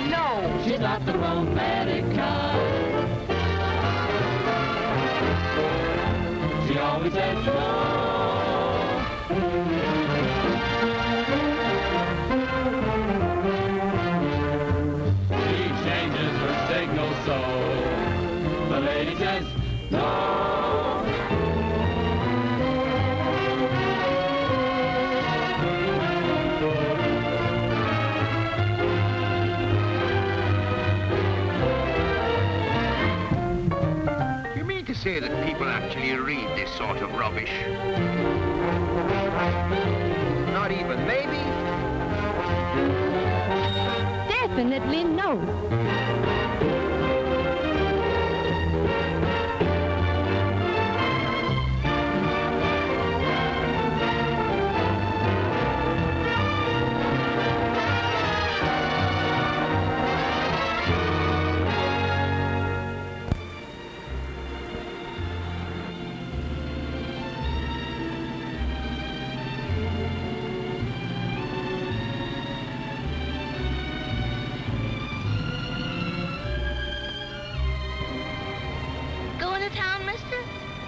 No, she's not the romantic kind. She always says no. She changes her signal so the lady says no. Say that people actually read this sort of rubbish. Not even maybe? Definitely no.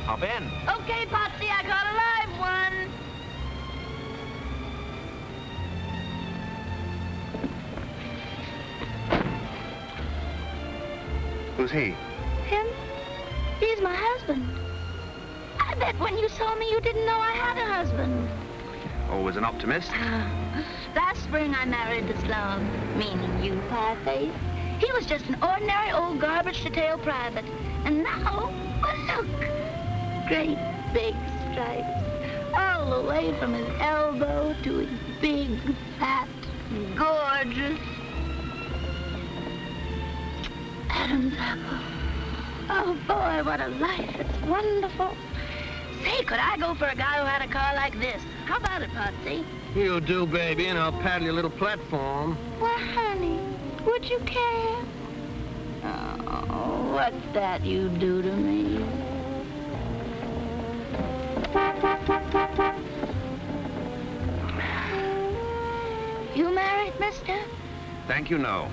Hop in. Okay, Potsy, I got a live one. Who's he? Him? He's my husband. I bet when you saw me, you didn't know I had a husband. Always an optimist. Last spring, I married the slug, meaning you, Pie-Face. He was just an ordinary old garbage-to-tail private. And now, well, look. Great big stripes, all the way from his elbow to his big, fat, gorgeous Adam's apple. Oh, boy, what a life. It's wonderful. Say, could I go for a guy who had a car like this? How about it, Potsy? You do, baby, and I'll paddle your little platform. Well, honey, would you care? Oh, what's that you do to me? You married, mister? Thank you, no.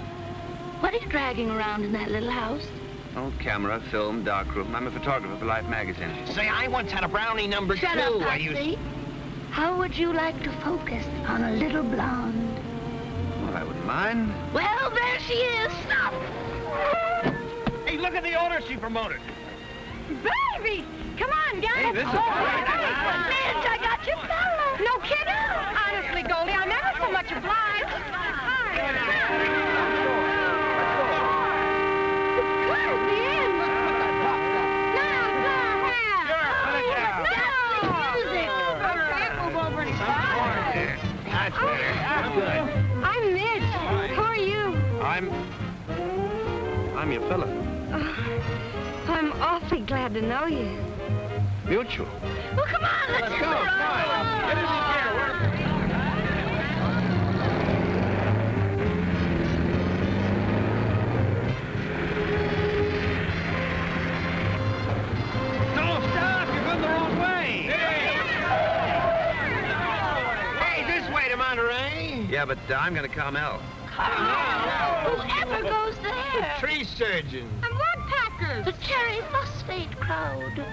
What are you dragging around in that little house? Old camera, film, darkroom. I'm a photographer for Life magazine. Say, I once had a brownie number Shut 2. up, I Potsy. How would you like to focus on a little blonde? Well, I wouldn't mind. Well, there she is. Stop! Hey, look at the order she promoted. Baby! Come on, guys! Hey, this is Midge, I got your fellow. No kidding! Honestly, Goldie, I'm ever so much obliged. I'm Midge. Who are you? I'm your fella. I'm awfully glad to know you. Mutual. Well, come on, let's go. Get in the gear. No, stop! You're going the wrong way. Hey, this way to Monterey. Yeah, but I'm going to Carmel. Whoever goes there? Tree surgeon. I'm woodpeckers. The cherry phosphate crowd.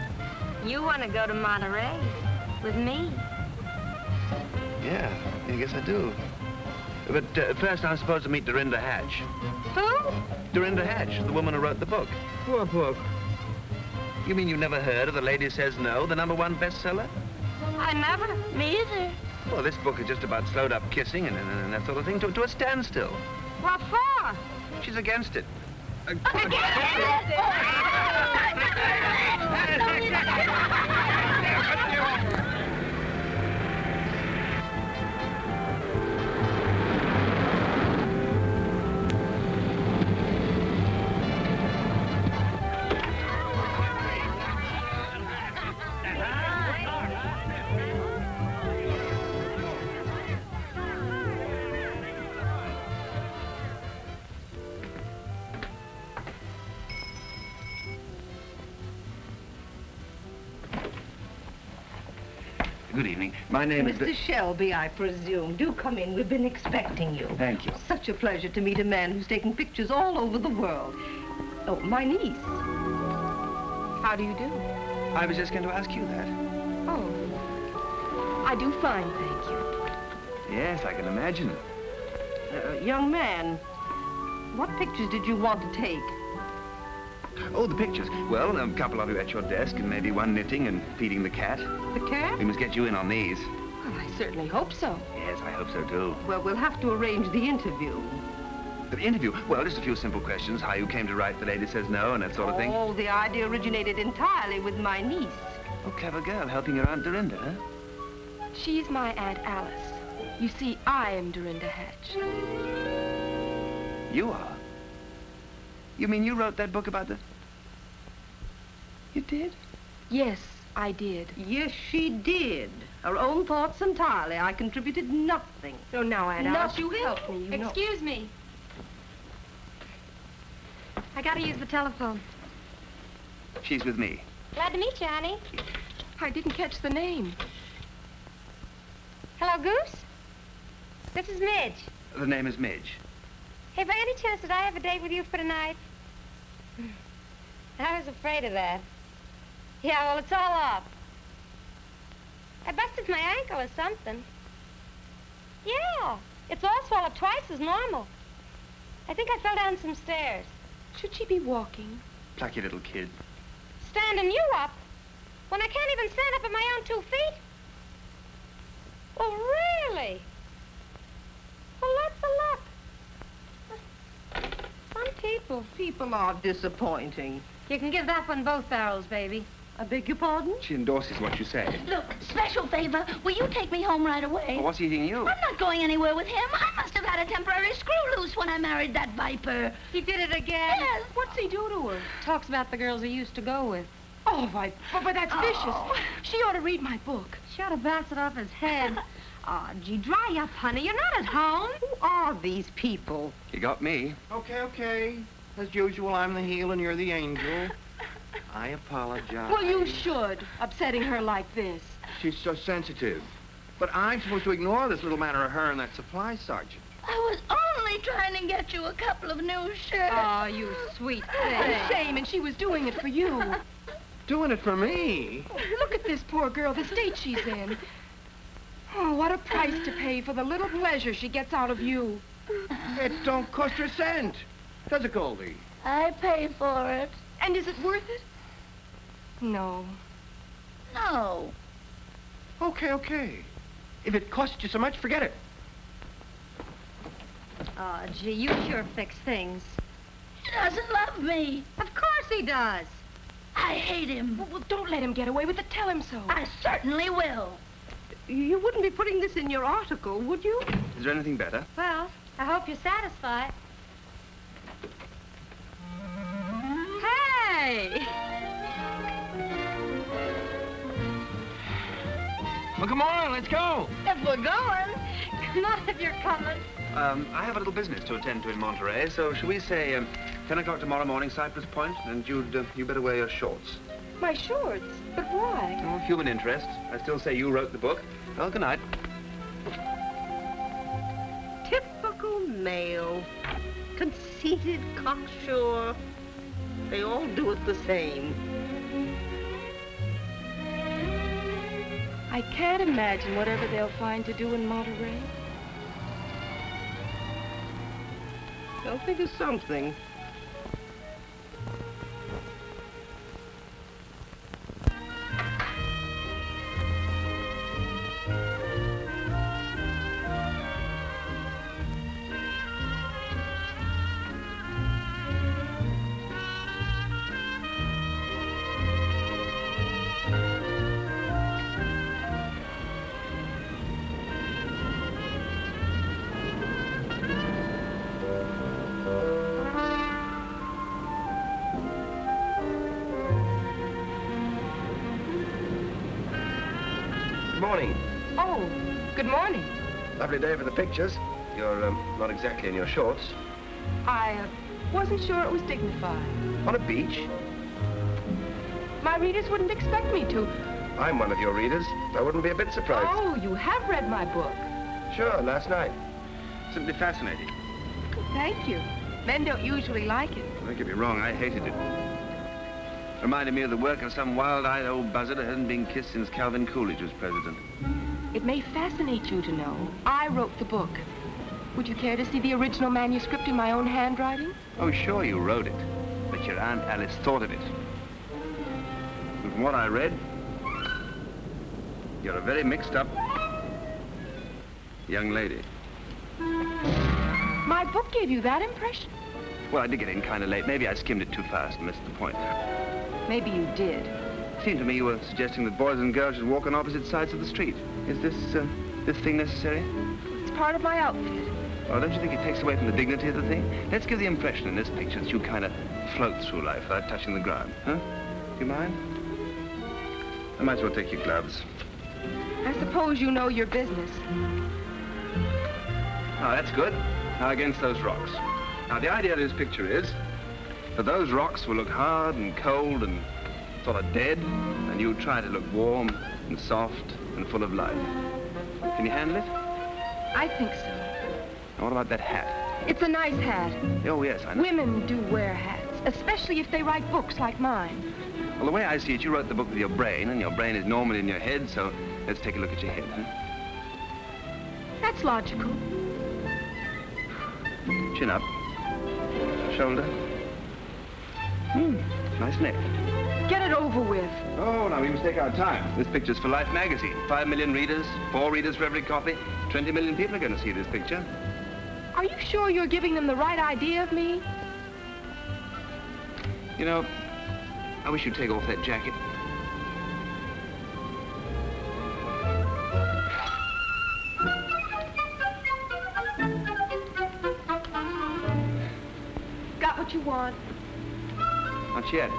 You want to go to Monterey with me? Yeah, I guess I do. But first I'm supposed to meet Dorinda Hatch. Who? Dorinda Hatch, the woman who wrote the book. What book? You mean you've never heard of The Lady Says No, the #1 bestseller? I never. Me either. Well, this book is just about slowed up kissing and that sort of thing to a standstill. What for? She's against it. Good evening. My name is... Mr. Shelby, I presume. Do come in. We've been expecting you. Thank you. Such a pleasure to meet a man who's taken pictures all over the world. Oh, my niece. How do you do? I was just going to ask you that. Oh, I do fine, thank you. Yes, I can imagine. Young man, what pictures did you want to take? Oh, the pictures. Well, a couple of you at your desk, and maybe one knitting and feeding the cat. The cat? We must get you in on these. Well, I certainly hope so. Yes, I hope so, too. Well, we'll have to arrange the interview. The interview? Well, just a few simple questions. How you came to write The Lady Says No and that sort of thing. Oh, the idea originated entirely with my niece. Oh, clever girl, helping your Aunt Dorinda, huh? She's my Aunt Alice. You see, I am Dorinda Hatch. You are? You mean you wrote that book about the... You did? Yes, I did. Yes, she did. Her own thoughts entirely. I contributed nothing. So now, Aunt Alice, you Nothing. help me, you know. Excuse me. I gotta use the telephone. She's with me. Glad to meet you, honey. I didn't catch the name. Hello, Goose? This is Midge. The name is Midge. Hey, by any chance, did I have a date with you for tonight? I was afraid of that. Yeah, well, it's all up. I busted my ankle or something. Yeah, it's all swelled up twice as normal. I think I fell down some stairs. Should she be walking? Plucky little kid. Standing you up? When I can't even stand up on my own 2 feet? Oh, really? Well, that's a luck. Some people. People are disappointing. You can give that one both barrels, baby. I beg your pardon? She endorses what you say. Look, special favor. Will you take me home right away? Well, what's eating you? I'm not going anywhere with him. I must have had a temporary screw loose when I married that viper. He did it again. Yes. What's he do to her? Talks about the girls he used to go with. Oh, but that's Oh. vicious. She ought to read my book. She ought to bounce it off his head. Oh, gee, dry up, honey. You're not at home. Who are these people? You got me. Okay. As usual, I'm the heel and you're the angel. I apologize. Well, you should, upsetting her like this. She's so sensitive. But I'm supposed to ignore this little matter of her and that supply sergeant. I was only trying to get you a couple of new shirts. Oh, you sweet thing. A shame, and she was doing it for you. Doing it for me. Look at this poor girl, the state she's in. Oh, what a price to pay for the little pleasure she gets out of you. It don't cost her a cent. Does it, Goldie? I pay for it. And is it worth it? No. No. Okay. If it costs you so much, forget it. Oh, gee, you sure fix things. He doesn't love me. Of course he does. I hate him. Well, don't let him get away with it. Tell him so. I certainly will. You wouldn't be putting this in your article, would you? Is there anything better? Well, I hope you're satisfied. Hey! Well, come on, let's go. If we're going. Not if you're coming. I have a little business to attend to in Monterey, so shall we say 10 o'clock tomorrow morning, Cypress Point, and you better wear your shorts. My shorts? But why? Oh, human interest. I still say you wrote the book. Well, good night. Typical male. Conceited, cocksure. They all do it the same. I can't imagine whatever they'll find to do in Monterey. They'll think of something. Good morning. Oh, good morning. Lovely day for the pictures. You're not exactly in your shorts. I wasn't sure it was dignified. On a beach? My readers wouldn't expect me to. I'm one of your readers. I wouldn't be a bit surprised. Oh, you have read my book. Sure, last night. Simply fascinating. Thank you. Men don't usually like it. Don't get me wrong, I hated it. Reminded me of the work of some wild-eyed old buzzard who hadn't been kissed since Calvin Coolidge was president. It may fascinate you to know I wrote the book. Would you care to see the original manuscript in my own handwriting? Oh, sure, you wrote it. But your Aunt Alice thought of it. And from what I read, you're a very mixed-up young lady. My book gave you that impression? Well, I did get in kind of late. Maybe I skimmed it too fast and missed the point. Maybe you did. It seemed to me you were suggesting that boys and girls should walk on opposite sides of the street. Is this thing necessary? It's part of my outfit. Well, don't you think it takes away from the dignity of the thing? Let's give the impression in this picture that you kind of float through life without touching the ground, huh? Do you mind? I might as well take your gloves. I suppose you know your business. Oh, that's good. Now, against those rocks. Now, the idea of this picture is that those rocks will look hard and cold and sort of dead, and you try to look warm and soft and full of life. Can you handle it? I think so. Now, what about that hat? It's a nice hat. Oh, yes, I know. Women do wear hats, especially if they write books like mine. Well, the way I see it, you wrote the book with your brain, and your brain is normally in your head, so let's take a look at your head, huh? That's logical. Chin up. Shoulder. Nice neck. Get it over with. Oh, now we must take our time. This picture's for Life magazine. 5 million readers, 4 readers for every copy. 20 million people are going to see this picture. Are you sure you're giving them the right idea of me? You know, I wish you'd take off that jacket. Got what you want? Not yet.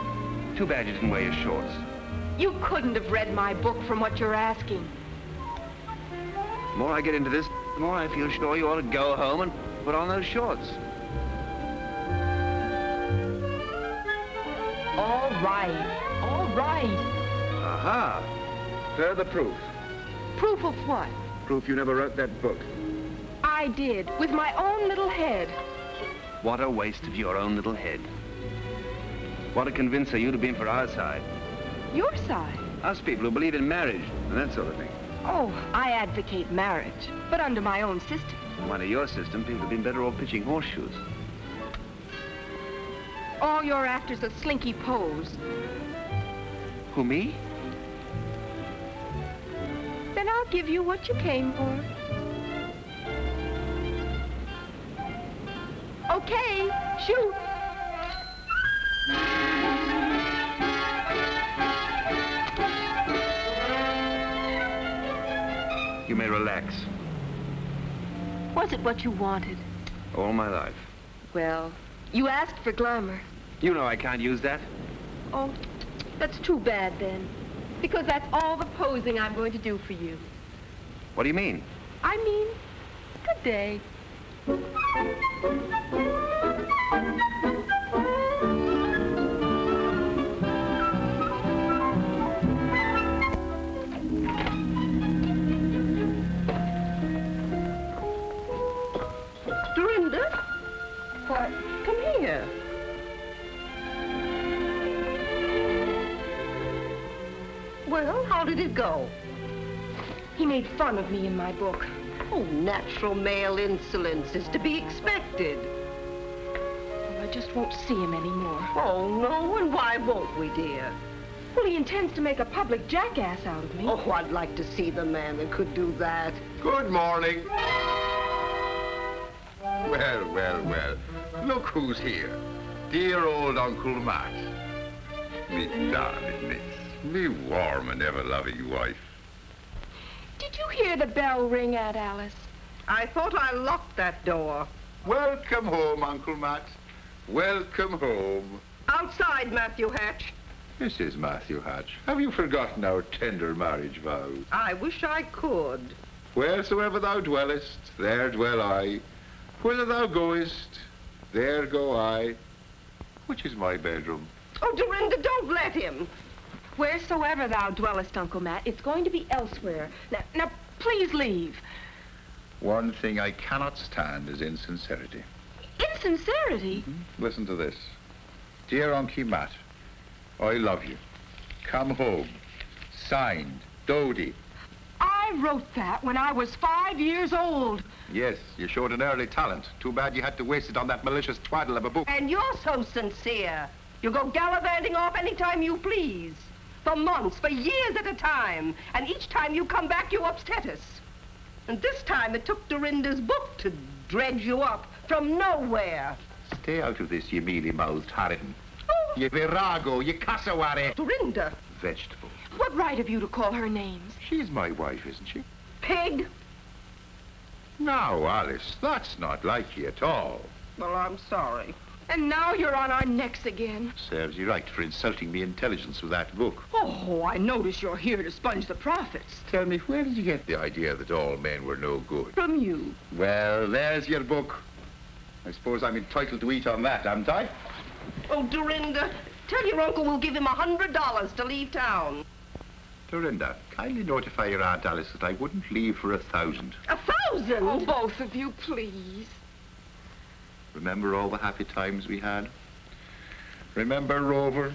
Too bad you didn't wear your shorts. You couldn't have read my book from what you're asking. The more I get into this, the more I feel sure you ought to go home and put on those shorts. All right. All right. Aha! Further proof. Proof of what? Proof you never wrote that book. I did, with my own little head. What a waste of your own little head. What a convincer you'd have been for our side. Your side? Us people who believe in marriage and that sort of thing. Oh, I advocate marriage, but under my own system. Under your system, people have been better off pitching horseshoes. All you're after's a slinky pose. Who, me? Then I'll give you what you came for. Okay, shoot. You may relax. Was it what you wanted? All my life. Well, you asked for glamour. You know I can't use that. Oh, that's too bad then. Because that's all the posing I'm going to do for you. What do you mean? I mean, good day. Dorinda? Why, come here. Well, how did it go? He made fun of me in my book. Oh, natural male insolence is to be expected. Well, I just won't see him anymore. Oh, no, and why won't we, dear? Well, he intends to make a public jackass out of me. Oh, I'd like to see the man that could do that. Good morning. Well, well, well. Look who's here. Dear old Uncle Matt. Me darling miss. Me warm and ever-loving wife. Did you hear the bell ring, Aunt Alice? I thought I locked that door. Welcome home, Uncle Matt. Welcome home. Outside, Matthew Hatch. Mrs. Matthew Hatch, have you forgotten our tender marriage vows? I wish I could. Wheresoever thou dwellest, there dwell I. Whither thou goest, there go I. Which is my bedroom? Oh, Dorinda, don't let him. Wheresoever thou dwellest, Uncle Matt, it's going to be elsewhere. Now, please leave. One thing I cannot stand is insincerity. Insincerity? Listen to this. Dear Uncle Matt, I love you. Come home. Signed, Dodie. I wrote that when I was 5 years old. Yes, you showed an early talent. Too bad you had to waste it on that malicious twaddle of a book. And you're so sincere. You go gallivanting off any time you please. For months, for years at a time. And each time you come back, you upset us. And this time it took Dorinda's book to dredge you up from nowhere. Stay out of this, you mealy-mouthed harridan. Oh. You virago, you cassowary. Dorinda. Vegetable. What right have you to call her names? She's my wife, isn't she? Pig. Now, Alice, that's not like you at all. Well, I'm sorry. And now you're on our necks again. Serves you right for insulting me intelligence with that book. Oh, I notice you're here to sponge the profits. Tell me, where did you get the idea that all men were no good? From you. Well, there's your book. I suppose I'm entitled to eat on that, haven't I? Oh, Dorinda, tell your uncle we'll give him $100 to leave town. Dorinda, kindly notify your Aunt Alice that I wouldn't leave for 1,000. 1,000? Oh, both of you, please. Remember all the happy times we had? Remember Rover,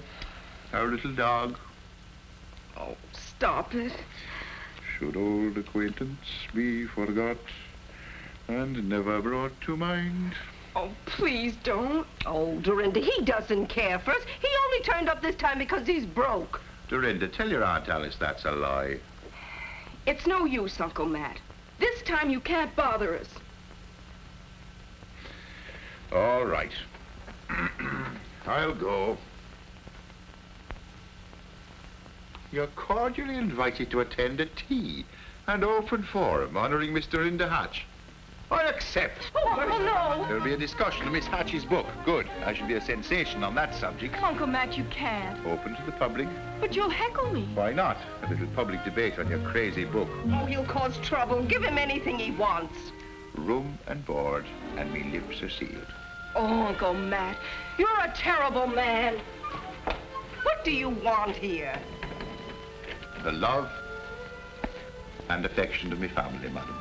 our little dog? Oh, stop it. Should old acquaintance be forgot and never brought to mind? Oh, please don't. Oh, Dorinda, he doesn't care for us. He only turned up this time because he's broke. Dorinda, tell your Aunt Alice that's a lie. It's no use, Uncle Matt. This time you can't bother us. All right. I'll go. You're cordially invited to attend a tea and open forum honoring Miss Dorinda Hatch. I accept. Oh, no. There'll be a discussion of Miss Hatch's book. Good. I shall be a sensation on that subject. Uncle Matt, you can't. Open to the public. But you'll heckle me. Why not? A little public debate on your crazy book. Oh, he'll cause trouble. Give him anything he wants. Room and board, and me lips are sealed. Oh, Uncle Matt, you're a terrible man. What do you want here? The love and affection of me family, madam.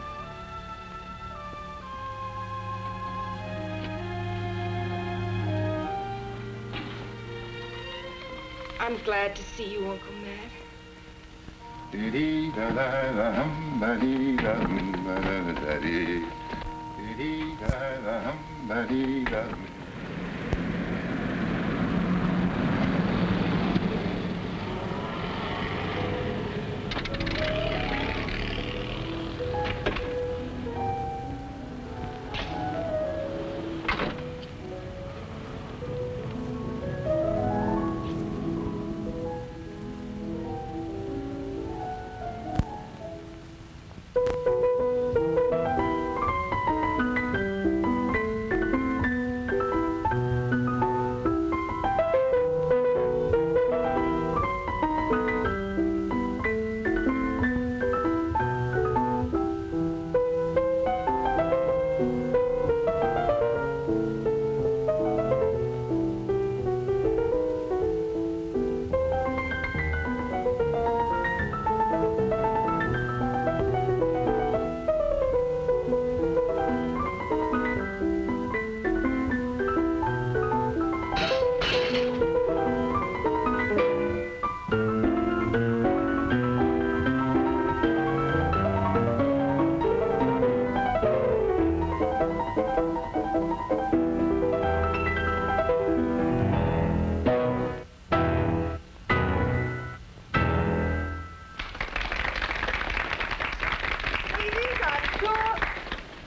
I'm glad to see you, Uncle Matt.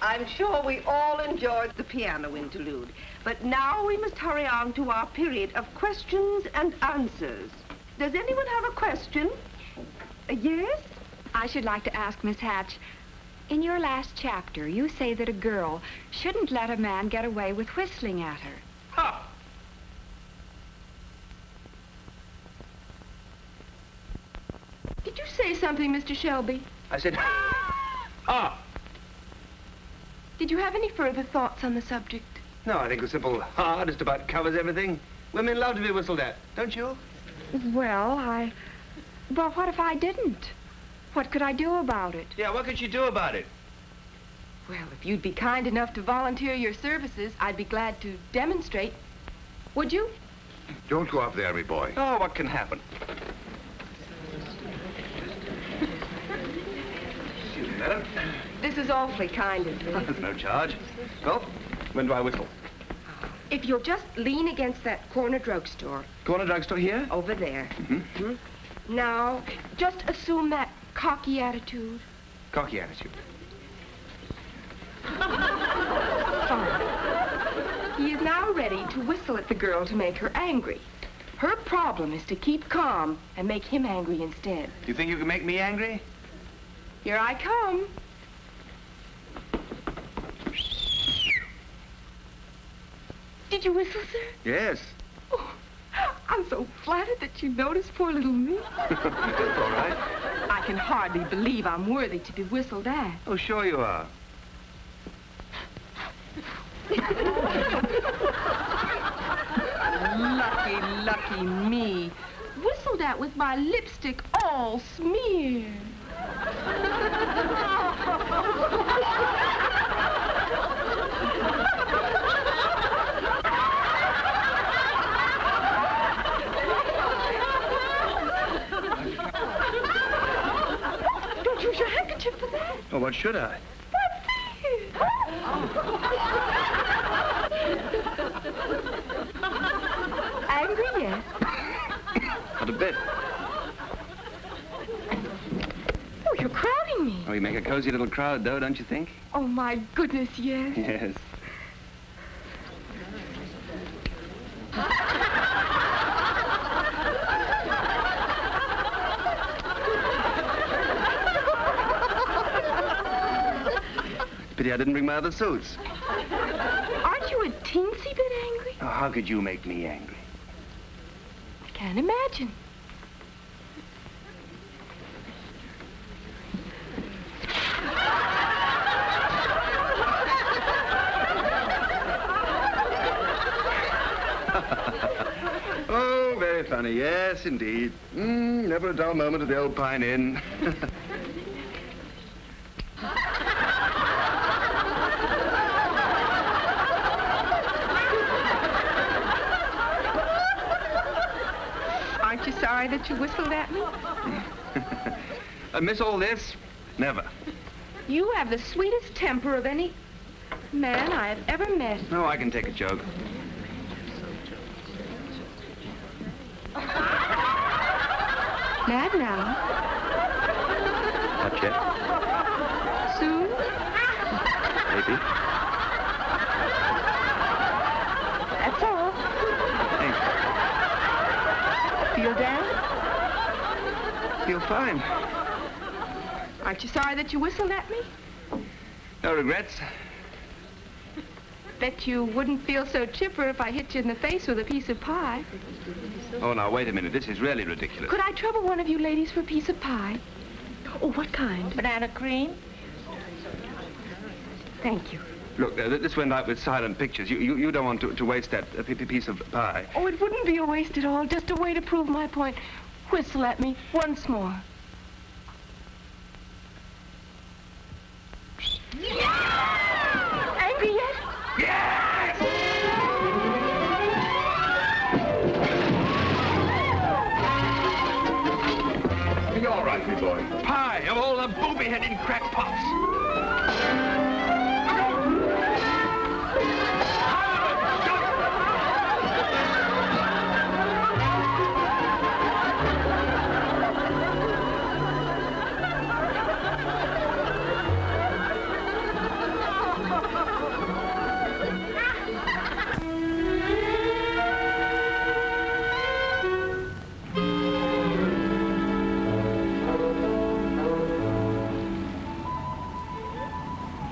I'm sure we all enjoyed the piano interlude. But now we must hurry on to our period of questions and answers. Does anyone have a question? Yes? I should like to ask Miss Hatch, in your last chapter, you say that a girl shouldn't let a man get away with whistling at her. Ha! Did you say something, Mr. Shelby? I said, ha! Did you have any further thoughts on the subject? No, I think a simple ha just about covers everything. Women love to be whistled at, don't you? Well, Well, what if I didn't? What could I do about it? Yeah, what could you do about it? Well, if you'd be kind enough to volunteer your services, I'd be glad to demonstrate. Would you? Don't go up there, me boy. Oh, what can happen? Excuse me, madam. This is awfully kind of you. There's no charge. Well, when do I whistle? If you'll just lean against that corner drugstore. Corner drugstore here? Over there. Mm-hmm. Now, just assume that cocky attitude. Cocky attitude. Fine. He is now ready to whistle at the girl to make her angry. Her problem is to keep calm and make him angry instead. You think you can make me angry? Here I come. Did you whistle, sir? Yes. Oh, I'm so flattered that you noticed poor little me. That's all right. I can hardly believe I'm worthy to be whistled at. Oh, sure you are. Lucky, lucky me. Whistled at with my lipstick all smeared. Don't use your handkerchief for that. Oh, what should I? Angry yet? Not a bit. Oh, you're crowding me. Oh, you make a cozy little crowd, though, don't you think? Oh, my goodness, yes. Yes. Pity I didn't bring my other suits. Aren't you a teensy bit angry? Oh, how could you make me angry? I can't imagine. Oh, very funny. Yes, indeed. Never a dull moment at the old Pine Inn. Aren't you sorry that you whistled at me? I miss all this? Never. You have the sweetest temper of any man I have ever met. Oh, I can take a joke. Mad now? Not yet. Soon? Maybe. That's all. Thanks. Feel down? Feel fine. Aren't you sorry that you whistled at me? No regrets. Bet you wouldn't feel so chipper if I hit you in the face with a piece of pie. Oh, now, wait a minute. This is really ridiculous. Could I trouble one of you ladies for a piece of pie? Oh, what kind? Banana cream? Thank you. Look, this went out with silent pictures. You don't want to waste that piece of pie. Oh, it wouldn't be a waste at all. Just a way to prove my point. Whistle at me once more. Angry yet? Yes! Be all right, me boy. Pie of all the booby-headed crackpots.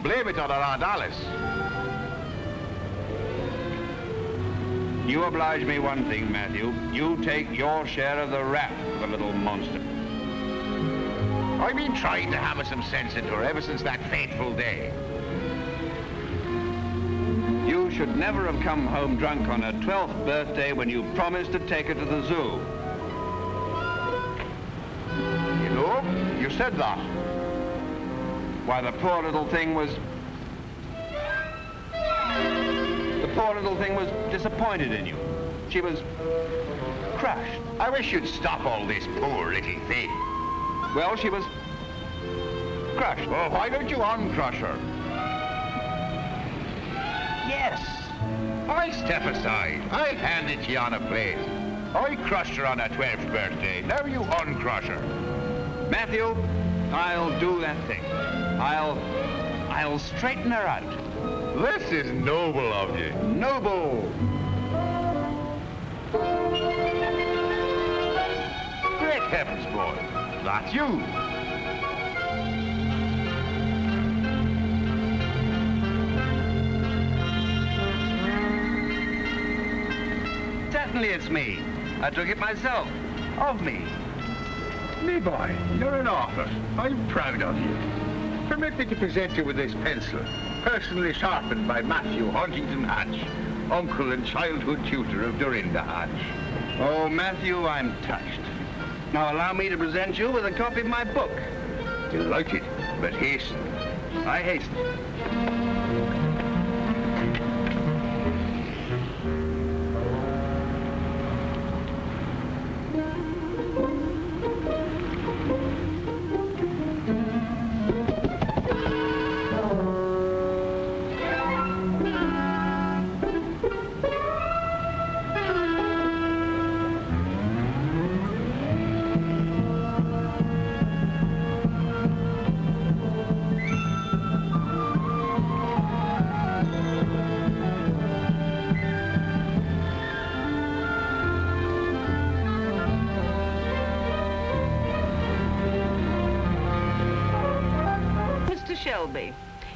Blame it on our Dallas. You oblige me one thing, Matthew. You take your share of the rap, the little monster. I've been trying to hammer some sense into her ever since that fateful day. You should never have come home drunk on her 12th birthday when you promised to take her to the zoo. No, you said that. Why, the poor little thing was disappointed in you. She was crushed. I wish you'd stop all this poor little thing. Well, she was crushed. Well, why don't you uncrush her? Yes. I'll step aside. I'll hand it to you on a plate. I crushed her on her 12th birthday. Now you uncrush her. Matthew, I'll do that thing. I'll straighten her out. This is noble of you. Noble. Great heavens, boy. That's you. Certainly it's me. I took it myself. Of me. Me boy, you're an author. I'm proud of you. Permit me to present you with this pencil, personally sharpened by Matthew Huntington Hatch, uncle and childhood tutor of Dorinda Hatch. Oh, Matthew, I'm touched. Now allow me to present you with a copy of my book. Delighted, but hasten. I hasten.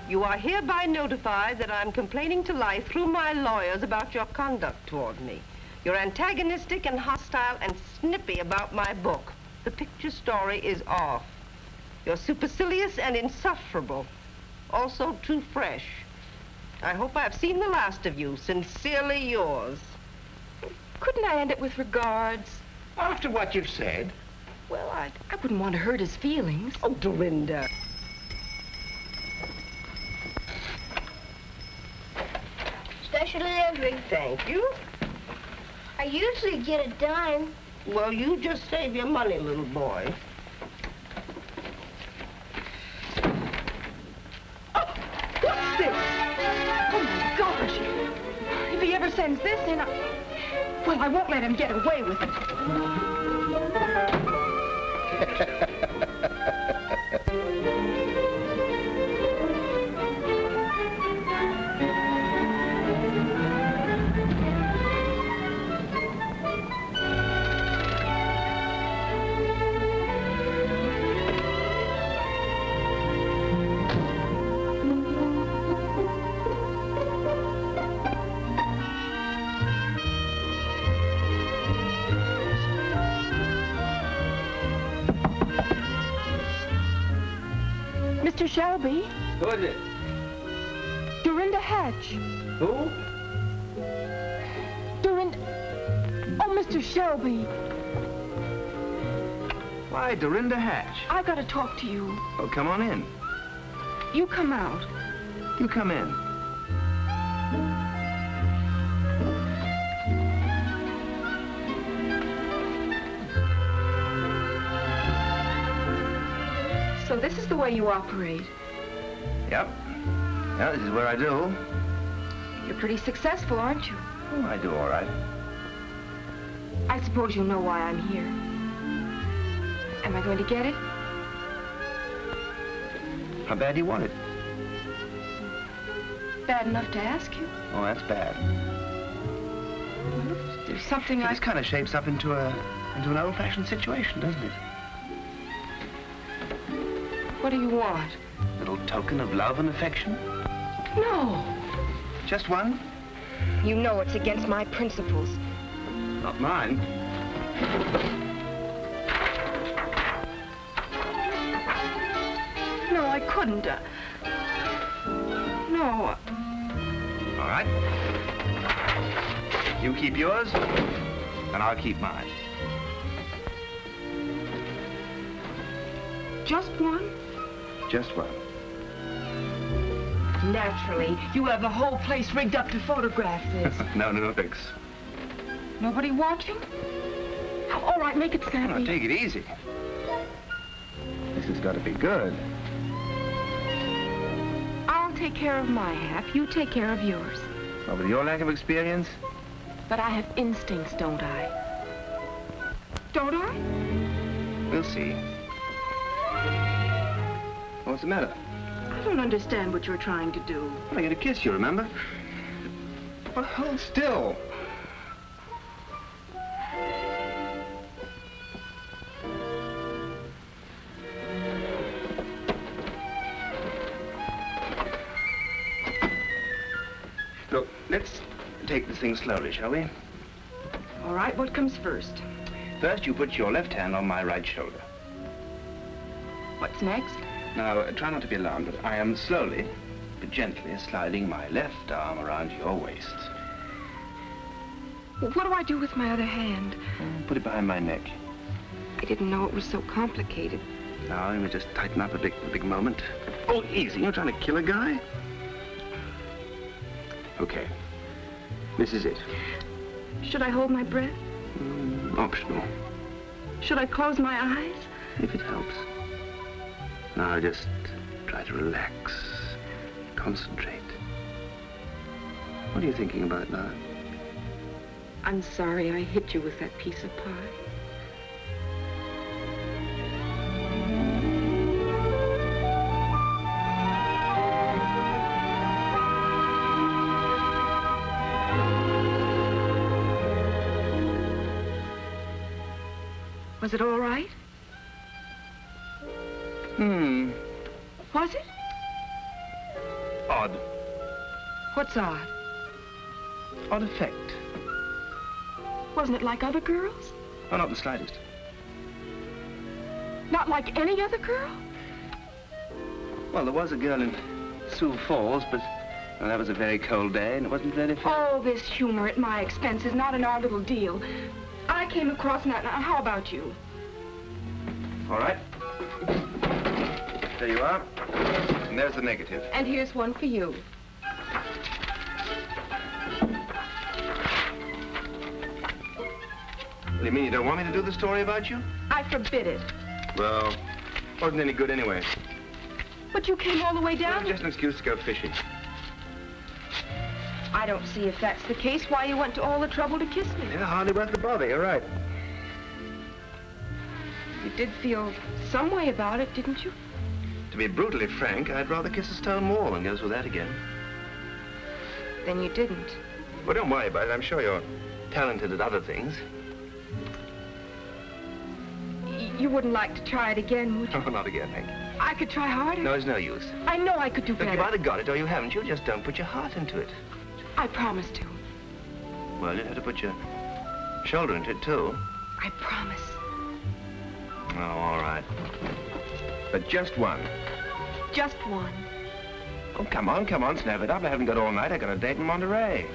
You are hereby notified that I'm complaining to life through my lawyers about your conduct toward me. You're antagonistic and hostile and snippy about my book. The picture story is off. You're supercilious and insufferable. Also too fresh. I hope I've seen the last of you. Sincerely yours. Couldn't I end it with regards? After what you've said? Well, I wouldn't want to hurt his feelings. Oh, Dorinda. Special delivery. Thank you. I usually get a dime. Well, you just save your money, little boy. Oh, what's this? Oh, my gosh. If he ever sends this in, well, I won't let him get away with it. Mr. Shelby. Who is it? Dorinda Hatch. Who? Dorinda... Oh, Mr. Shelby. Why, Dorinda Hatch. I gotta talk to you. Oh, come on in. You come out. You come in. So this is the way you operate. Yep. Yeah, this is where I do. You're pretty successful, aren't you? Oh, I do all right. I suppose you know why I'm here. Am I going to get it? How bad do you want it? Bad enough to ask you? Oh, that's bad. Well, if there's something This kind of shapes up into an old-fashioned situation, doesn't it? What do you want? A little token of love and affection? No. Just one? You know it's against my principles. Not mine. No, I couldn't. No. All right. You keep yours, and I'll keep mine. Just one? Just one. Naturally. You have the whole place rigged up to photograph this. No, thanks. Nobody watching? All right, make it snappy. No, take it easy. This has got to be good. I'll take care of my half. You take care of yours. Well, with your lack of experience? But I have instincts, don't I? Don't I? We'll see. What's the matter? I don't understand what you're trying to do. Well, I get a kiss, you remember? Well, hold still. Look, let's take this thing slowly, shall we? All right, what comes first? First, you put your left hand on my right shoulder. What's next? Now, try not to be alarmed, but I am slowly, but gently sliding my left arm around your waist. What do I do with my other hand? Put it behind my neck. I didn't know it was so complicated. Now, let me just tighten up a big moment. Oh, easy. You're trying to kill a guy? Okay. This is it. Should I hold my breath? Optional. Should I close my eyes? If it helps. Now, just try to relax. Concentrate. What are you thinking about now? I'm sorry I hit you with that piece of pie. Was it all right? Was it? Odd. What's odd? Odd effect. Wasn't it like other girls? Oh, not the slightest. Not like any other girl? Well, there was a girl in Sioux Falls, but well, that was a very cold day, and it wasn't very fair. Oh, this humor at my expense is not in our little deal. I came across that. Now, how about you? All right. There you are. And there's the negative. And here's one for you. What do you mean, you don't want me to do the story about you? I forbid it. Well, wasn't any good anyway. But you came all the way down? Well, just an excuse to go fishing. I don't see if that's the case, why you went to all the trouble to kiss me. Yeah, hardly worth the bother, you're right. You did feel some way about it, didn't you? To be brutally frank, I'd rather kiss a stone wall than go through that again. Then you didn't. Well, don't worry about it. I'm sure you're talented at other things. You wouldn't like to try it again, would you? Oh, not again, Hank. I could try harder. No, it's no use. I know I could do Look, better. you've either got it or you haven't. You just don't put your heart into it. I promise to. Well, you have to put your shoulder into it, too. I promise. Oh, all right. But just one. Just one. Oh, come on, snap it up. I haven't got all night. I got a date in Monterey.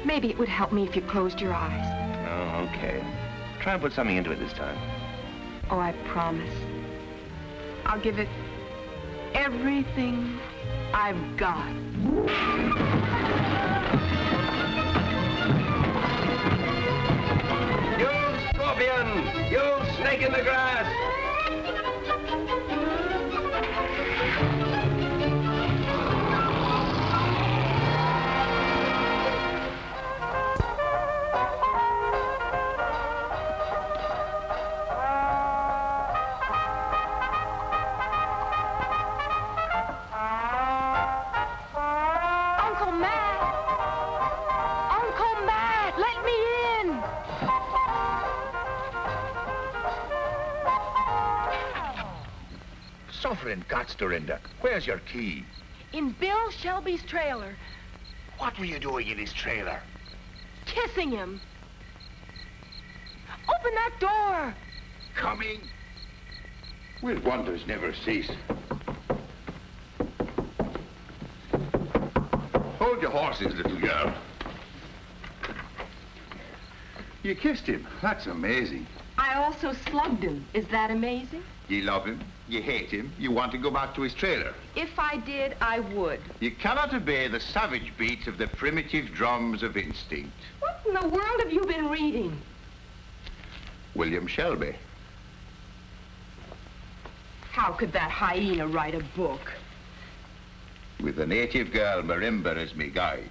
Maybe it would help me if you closed your eyes. Oh, okay. Try and put something into it this time. Oh, I promise. I'll give it everything I've got. You scorpion! You snake in the grass! Suffering guts, Dorinda. Where's your key? In Bill Shelby's trailer. What were you doing in his trailer? Kissing him. Open that door. Coming. Will wonders never cease. Hold your horses, little girl. You kissed him. That's amazing. I also slugged him. Is that amazing? You love him, you hate him, you want to go back to his trailer. If I did, I would. You cannot obey the savage beats of the primitive drums of instinct. What in the world have you been reading? William Shelby. How could that hyena write a book? With the native girl Marimba as me guide,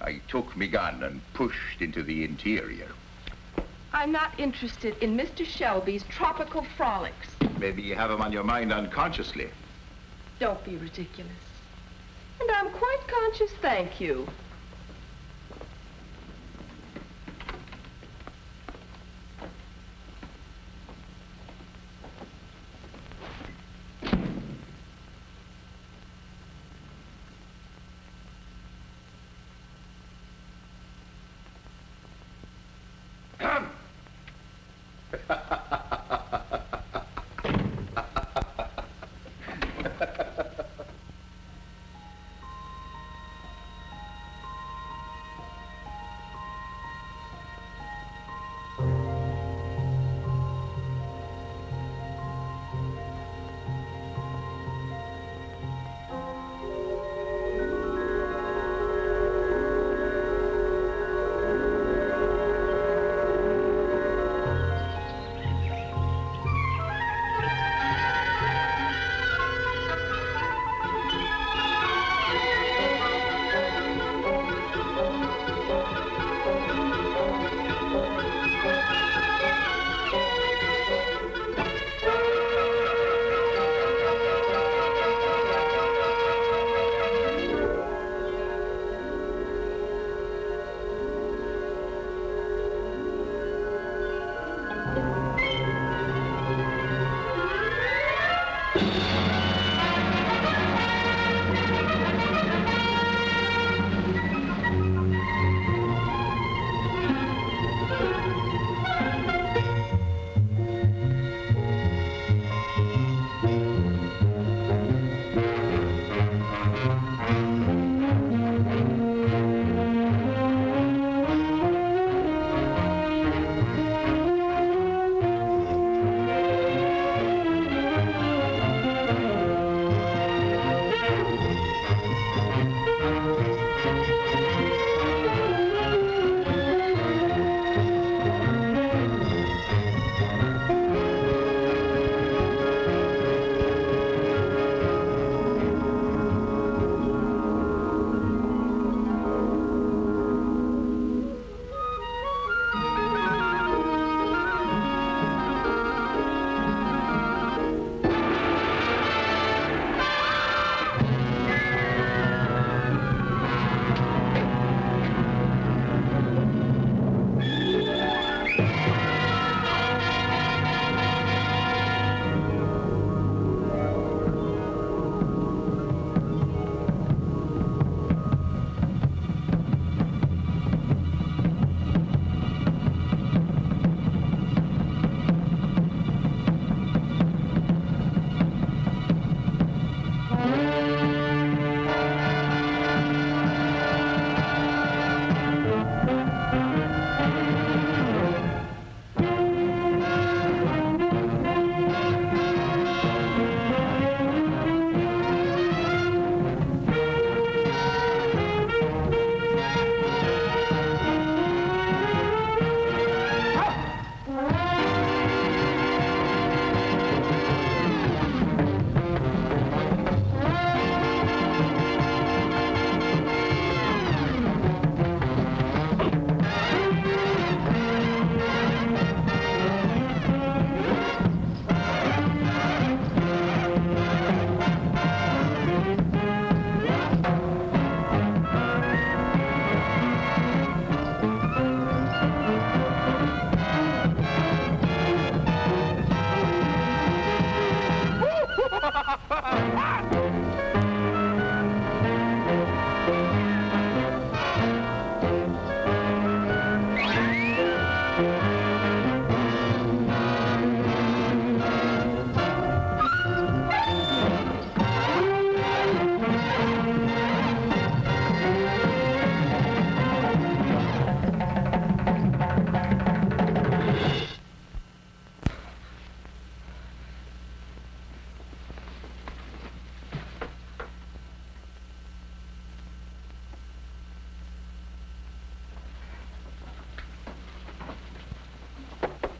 I took me gun and pushed into the interior. I'm not interested in Mr. Shelby's tropical frolics. Maybe you have him on your mind unconsciously. Don't be ridiculous. And I'm quite conscious, thank you.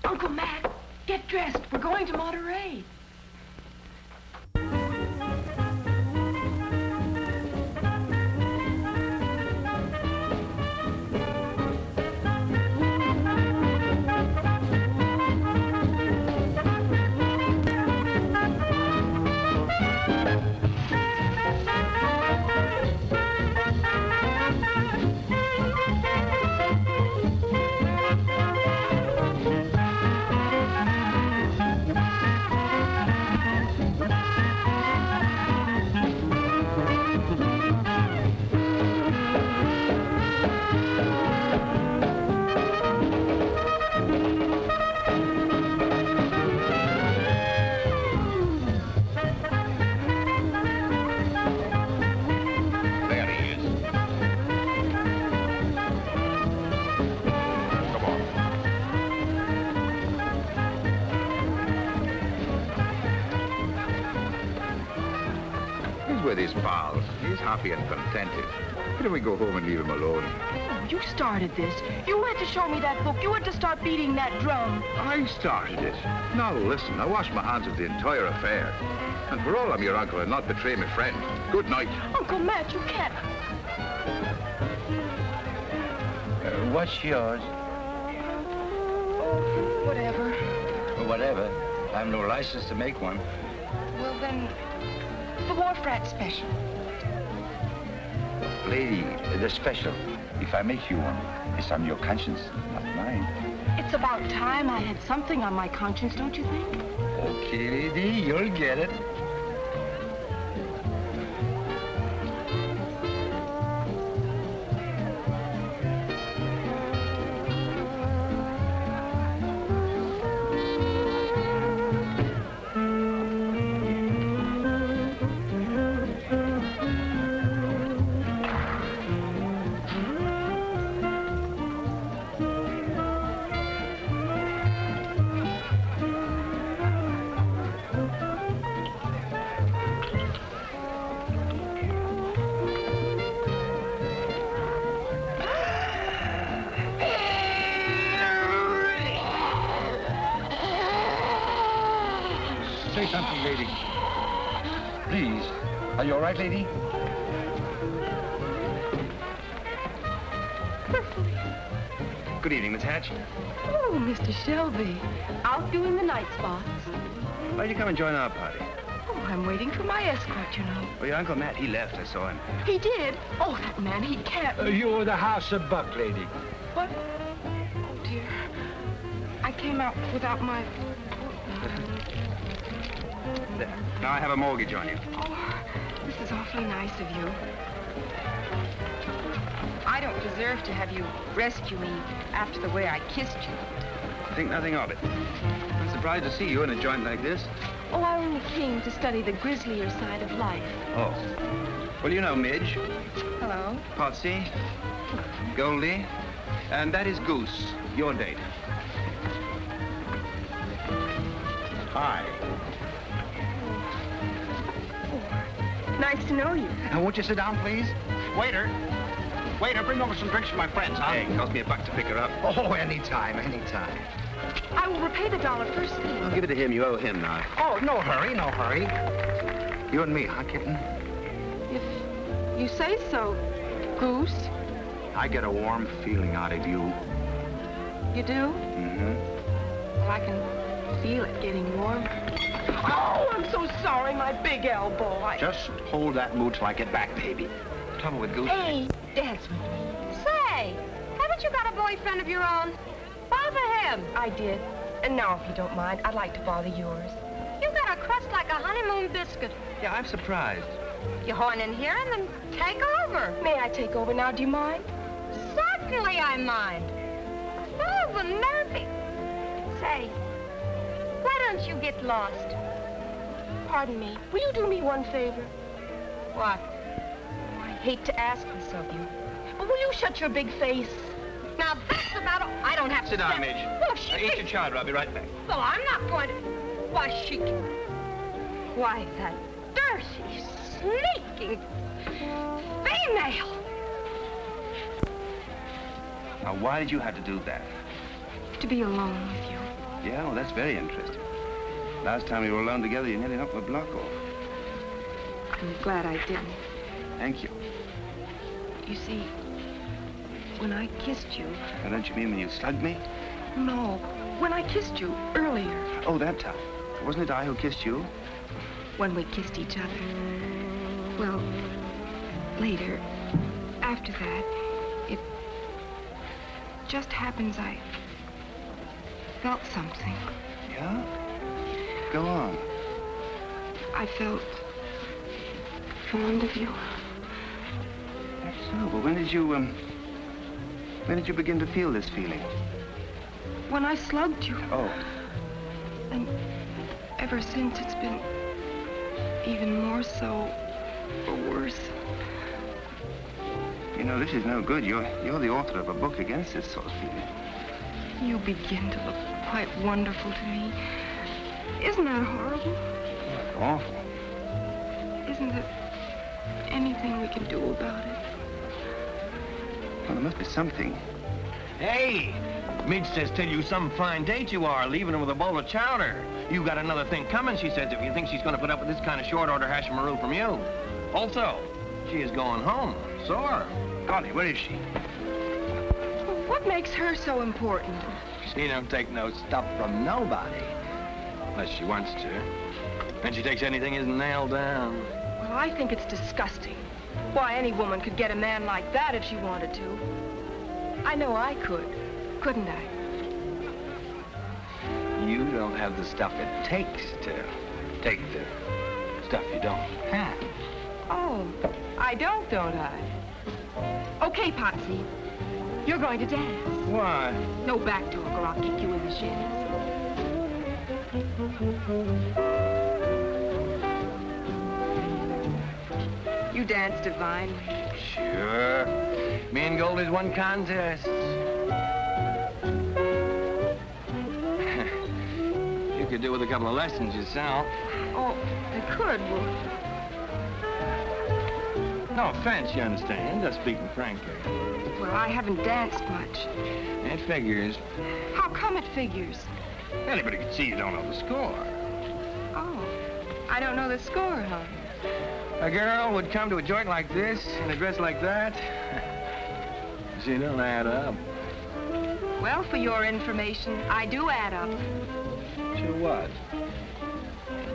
Uncle Matt, get dressed. We're going to Monterey. With his pals. He's happy and contented. Why don't we go home and leave him alone? Oh, you started this. You went to show me that book. You went to start beating that drum. I started it. Now listen, I wash my hands of the entire affair. And for all I'm your uncle and not betray my friend. Good night. Uncle Matt, you can't. What's yours? Whatever. Whatever. I have no license to make one. Well, then, the Wharf Rat Special. Lady, the special. If I make you one, it's on your conscience, not mine. It's about time I had something on my conscience, don't you think? Okay, lady, you'll get it. Say something, lady. Please. Are you all right, lady? Good evening, Miss Hatch. Oh, Mr. Shelby. Out doing the night spots. Why did you come and join our party? Oh, I'm waiting for my escort, you know. Well, your Uncle Matt, he left. I saw him. He did? Oh, that man, he can't. You're the House of Buck, lady. What? Oh, dear. I came out without my... There. Now I have a mortgage on you. Oh, this is awfully nice of you. I don't deserve to have you rescue me after the way I kissed you. Think nothing of it. I'm surprised to see you in a joint like this. Oh, I only came to study the grislier side of life. Oh. Well, you know Midge, Hello? Potsy, Goldie, and that is Goose, your date. Hi. Nice to know you. Now, won't you sit down, please? Waiter. Waiter, bring over some drinks for my friends, huh? Hey, it cost me $1 to pick her up. Oh, anytime, anytime. I will repay the $1 first thing. I'll give it to him. You owe him now. Oh, no hurry, no hurry. You and me, huh, kitten? If you say so, Goose. I get a warm feeling out of you. You do? Mm-hmm. Well, I can feel it getting warm. Oh, I'm so sorry, my big elbow. Just hold that mood till I get back, baby. Trouble with Goose. Hey, dance with me. Say, haven't you got a boyfriend of your own? Bother him. I did. And now, if you don't mind, I'd like to bother yours. You got a crust like a honeymoon biscuit. Yeah, I'm surprised. You horn in here and then take over. May I take over now? Do you mind? Certainly I mind. Oh, the nervy. Say, why don't you get lost? Pardon me. Will you do me one favor? What? I hate to ask this of you, but will you shut your big face? Now, that's about all. I don't have Sit to down, say- Midge. Oh, she Now, eat your chowder. I'll be right back. Well, I'm not going to... Why, she... Why, that dirty, sneaking female. Now, why did you have to do that? To be alone with you. Yeah, well, that's very interesting. Last time we were alone together, you nearly knocked my block off. I'm glad I didn't. Thank you. You see, when I kissed you... Now, don't you mean when you slugged me? No, when I kissed you earlier. Oh, that time. Wasn't it I who kissed you? When we kissed each other. Well, later, after that, it just happens I felt something. Yeah? Go on. I felt fond of you. That's so. But when did you begin to feel this feeling? When I slugged you. Oh. And ever since, it's been even more so, or worse. You know, this is no good. You're the author of a book against this sort of feeling. You begin to look quite wonderful to me. Isn't that horrible? That's awful. Isn't there anything we can do about it? Well, there must be something. Hey! Midge says tell you some fine date you are, leaving her with a bowl of chowder. You got another thing coming, she says, if you think she's going to put up with this kind of short-order hash-maroo from you. Also, she is going home. Sore. Golly, where is she? What makes her so important? She don't take no stuff from nobody. Unless she wants to. And she takes anything isn't nailed down. Well, I think it's disgusting. Why, any woman could get a man like that if she wanted to. I know I could, couldn't I? You don't have the stuff it takes to take the stuff you don't have. Oh, I don't I? Okay, Potsy. You're going to dance. Why? No back talk or I'll kick you in the shins. You dance divinely. Sure. Me and Goldie's won contests. You could do with a couple of lessons yourself. Oh, I could, well... No offense, you understand. Just speaking frankly. Well, I haven't danced much. It figures. How come it figures? Anybody can see you don't know the score. Oh, I don't know the score, huh? A girl would come to a joint like this in a dress like that. She don't add up. Well, for your information, I do add up. To what?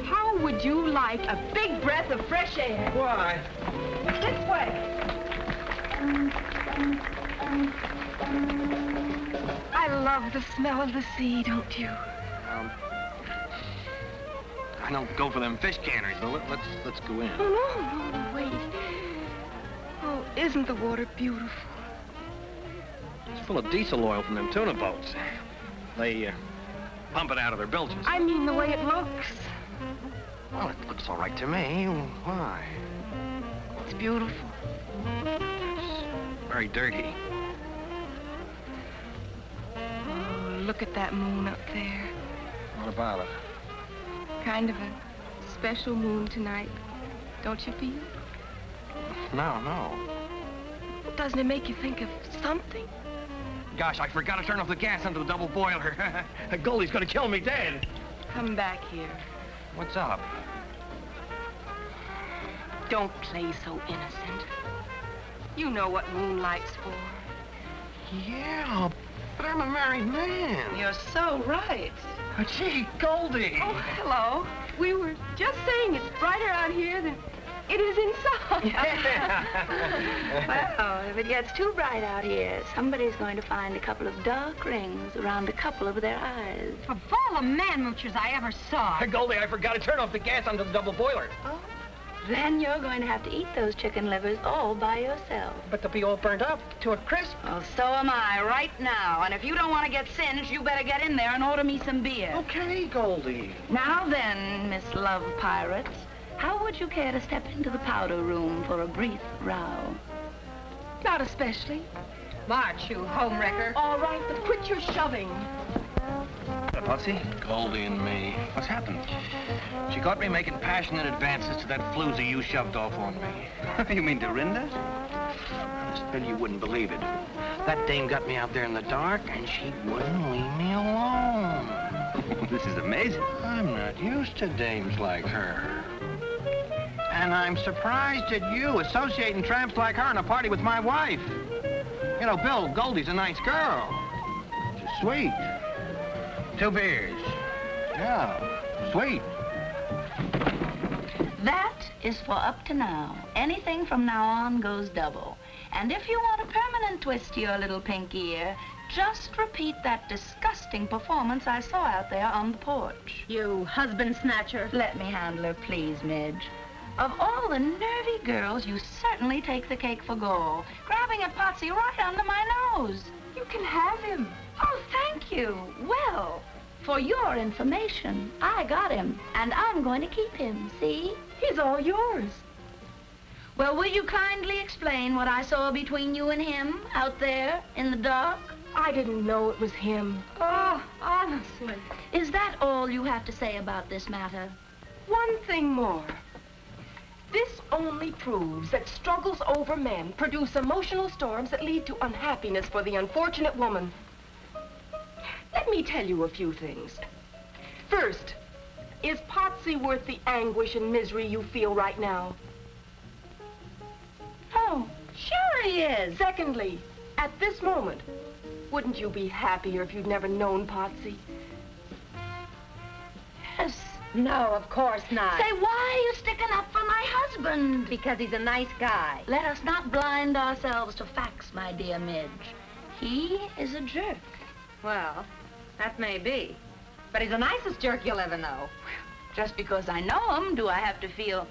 How would you like a big breath of fresh air? Why? This way. I love the smell of the sea, don't you? I don't go for them fish canners, though. Let's go in. Oh, no, wait. Oh, isn't the water beautiful? It's full of diesel oil from them tuna boats. They pump it out of their bilges. I mean the way it looks. Well, it looks all right to me. Why? It's beautiful. It's very dirty. Oh, look at that moon up there. What about it? Kind of a special moon tonight, don't you feel? No. Doesn't it make you think of something? Gosh, I forgot to turn off the gas under the double boiler. Goldie's gonna kill me dead. Come back here. What's up? Don't play so innocent. You know what moonlight's for. Yeah, but I'm a married man. You're so right. Oh, gee, Goldie. Oh, hello. We were just saying it's brighter out here than it is inside. Yeah. Well, if it gets too bright out here, somebody's going to find a couple of dark rings around a couple of their eyes. Of all the man-moochers I ever saw. Goldie, I forgot to turn off the gas under the double boiler. Oh? Then you're going to have to eat those chicken livers all by yourself. But they'll be all burnt up to a crisp. Well, so am I right now. And if you don't want to get singed, you better get in there and order me some beer. Okay, Goldie. Now then, Miss Love Pirates, how would you care to step into the powder room for a brief row? Not especially. March, you homewrecker. All right, but quit your shoving. Potsy? Goldie and me. What's happened? She caught me making passionate advances to that floozy you shoved off on me. You mean Dorinda? Still, you wouldn't believe it. That dame got me out there in the dark, and she wouldn't leave me alone. This is amazing. I'm not used to dames like her. And I'm surprised at you associating tramps like her in a party with my wife. You know, Bill, Goldie's a nice girl. She's sweet. 2 beers. Yeah, sweet. That is for up to now. Anything from now on goes double. And if you want a permanent twist to your little pink ear, just repeat that disgusting performance I saw out there on the porch. You husband snatcher. Let me handle her, please, Midge. Of all the nervy girls, you certainly take the cake for gall, grabbing at Potsy right under my nose. You can have him. Oh, thank you. Well, for your information, I got him, and I'm going to keep him, see? He's all yours. Well, will you kindly explain what I saw between you and him out there in the dark? I didn't know it was him. Oh, honestly. Is that all you have to say about this matter? One thing more. This only proves that struggles over men produce emotional storms that lead to unhappiness for the unfortunate woman. Let me tell you a few things. First, is Potsy worth the anguish and misery you feel right now? Oh, sure he is. Secondly, at this moment, wouldn't you be happier if you'd never known Potsy? Yes. No, of course not. Say, why are you sticking up for my husband? Because he's a nice guy. Let us not blind ourselves to facts, my dear Midge. He is a jerk. Well, that may be. But he's the nicest jerk you'll ever know. Just because I know him, do I have to feel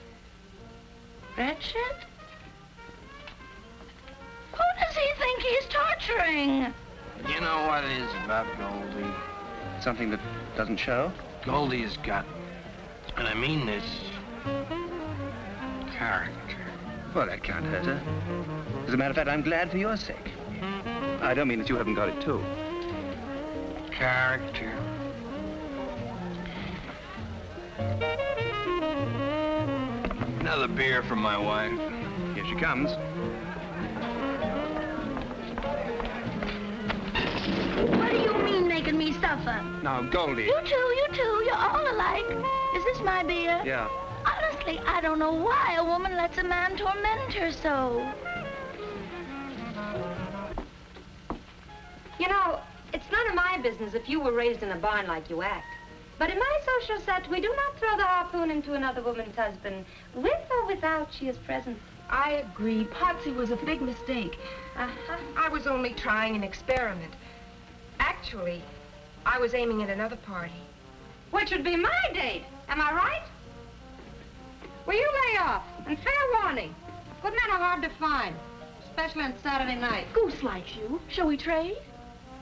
wretched? Who does he think he's torturing? You know what it is about Goldie? Something that doesn't show? Goldie's got, and I mean this, character. Well, that can't hurt her. As a matter of fact, I'm glad for your sake. I don't mean that you haven't got it, too. Character. Another beer from my wife. Here she comes. What do you mean making me suffer? Now, Goldie. You two, you're all alike. Is this my beer? Yeah. Honestly, I don't know why a woman lets a man torment her so. You know, it's none of my business if you were raised in a barn like you act. But in my social set, we do not throw the harpoon into another woman's husband, with or without she is present. I agree. Potsy was a big mistake. I was only trying an experiment. Actually, I was aiming at another party. Which would be my date. Am I right? Well, you lay off. And fair warning. Good men are hard to find, especially on Saturday night. Goose likes you. Shall we trade?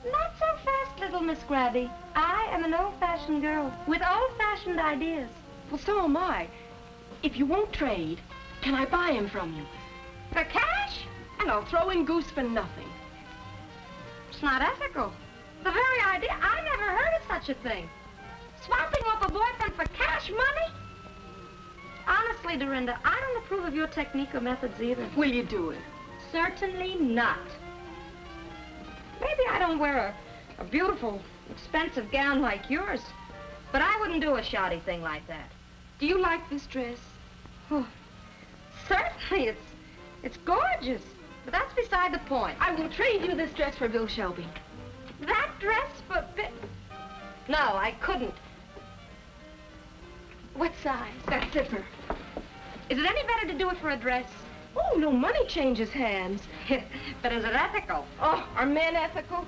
Not so fast, little Miss Grabby. I am an old-fashioned girl with old-fashioned ideas. Well, so am I. If you won't trade, can I buy him from you? For cash? And I'll throw in Goose for nothing. It's not ethical. The very idea, I never heard of such a thing. Swapping off a boyfriend for cash money? Honestly, Dorinda, I don't approve of your technique or methods either. Will you do it? Certainly not. Maybe I don't wear a beautiful, expensive gown like yours, but I wouldn't do a shoddy thing like that. Do you like this dress? Oh, certainly, it's gorgeous, but that's beside the point. I will trade you this dress for Bill Shelby. That dress for No, I couldn't. What size? That zipper. Is it any better to do it for a dress? Oh, no money changes hands. But is it ethical? Oh, are men ethical?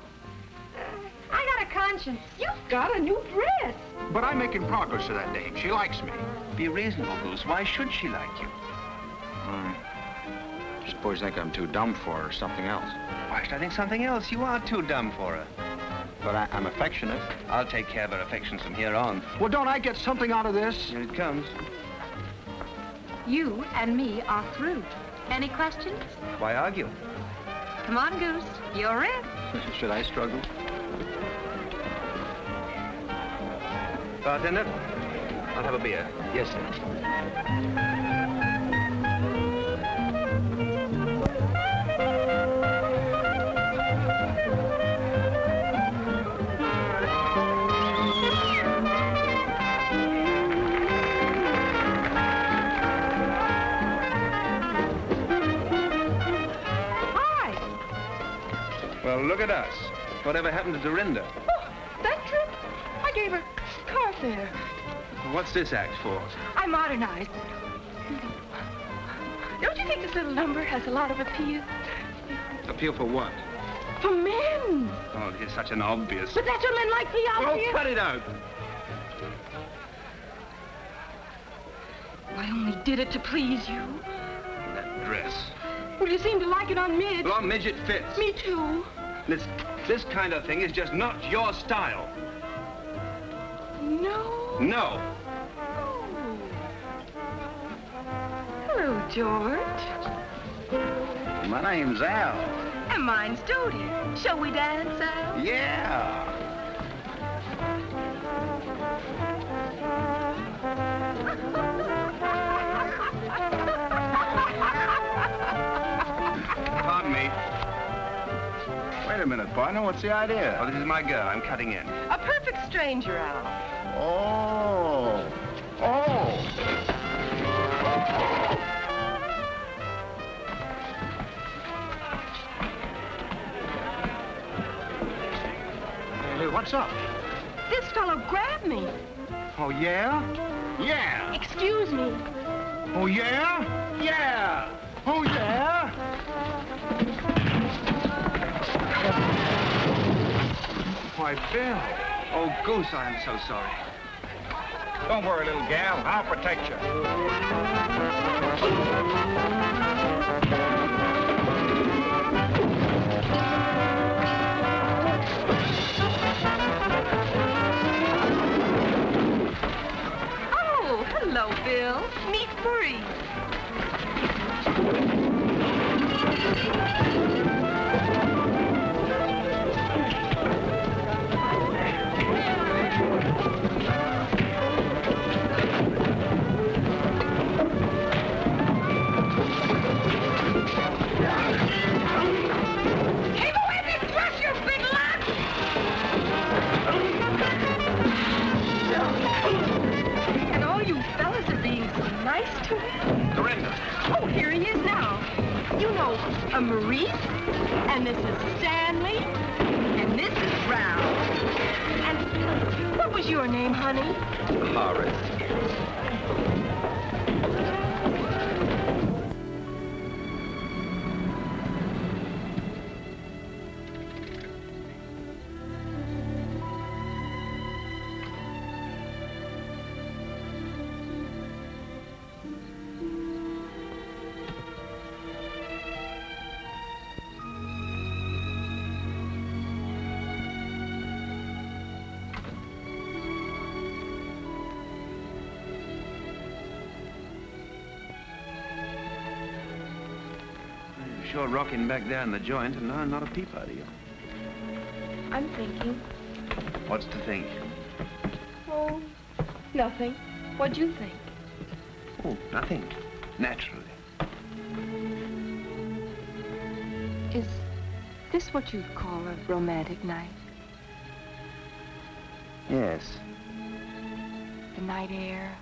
I got a conscience. You've got a new dress. But I'm making progress to that dame. She likes me. Be reasonable, Goose. Why should she like you? I suppose you think I'm too dumb for her or something else. Why should I think something else? You are too dumb for her. But I'm affectionate. I'll take care of her affections from here on. Well, don't I get something out of this? Here it comes. You and me are through. Any questions? Why argue? Come on, Goose. You're in. Should I struggle? Bartender, I'll have a beer. Yes, sir. look at us. Whatever happened to Dorinda? Oh, that trip? I gave her car fare. What's this act for? I modernized. Don't you think this little number has a lot of appeal? Appeal for what? For men. Oh, you're such an obvious... But that's what men like the obvious. Oh, cut it out. I only did it to please you. That dress. Well, you seem to like it on Midge. Well, on Midge it fits. Me too. This kind of thing is just not your style. No? No. Oh. Hello, George. My name's Al. And mine's Dodie. Shall we dance, Al? Yeah. Pardon me. Wait a minute, partner. What's the idea? Oh, this is my girl. I'm cutting in. A perfect stranger, Al. Oh. Oh. Hey, what's up? This fellow grabbed me. Oh, yeah? Yeah. Excuse me. Oh, yeah? Yeah. Oh, yeah? Why, Bill. Oh, Goose, I am so sorry. Don't worry, little gal. I'll protect you. Oh, hello, Bill. Meet Free. And all you fellas are being so nice to him. Dorinda. Oh, here he is now. You know, Maurice, and this is Stanley, and this is Ralph. And what was your name, honey? Horace. Sure rocking back there in the joint, and no, not a peep out of you. I'm thinking. What's to think? Oh, nothing. What'd you think? Oh, nothing. Naturally. Is this what you'd call a romantic night? Yes. The night air,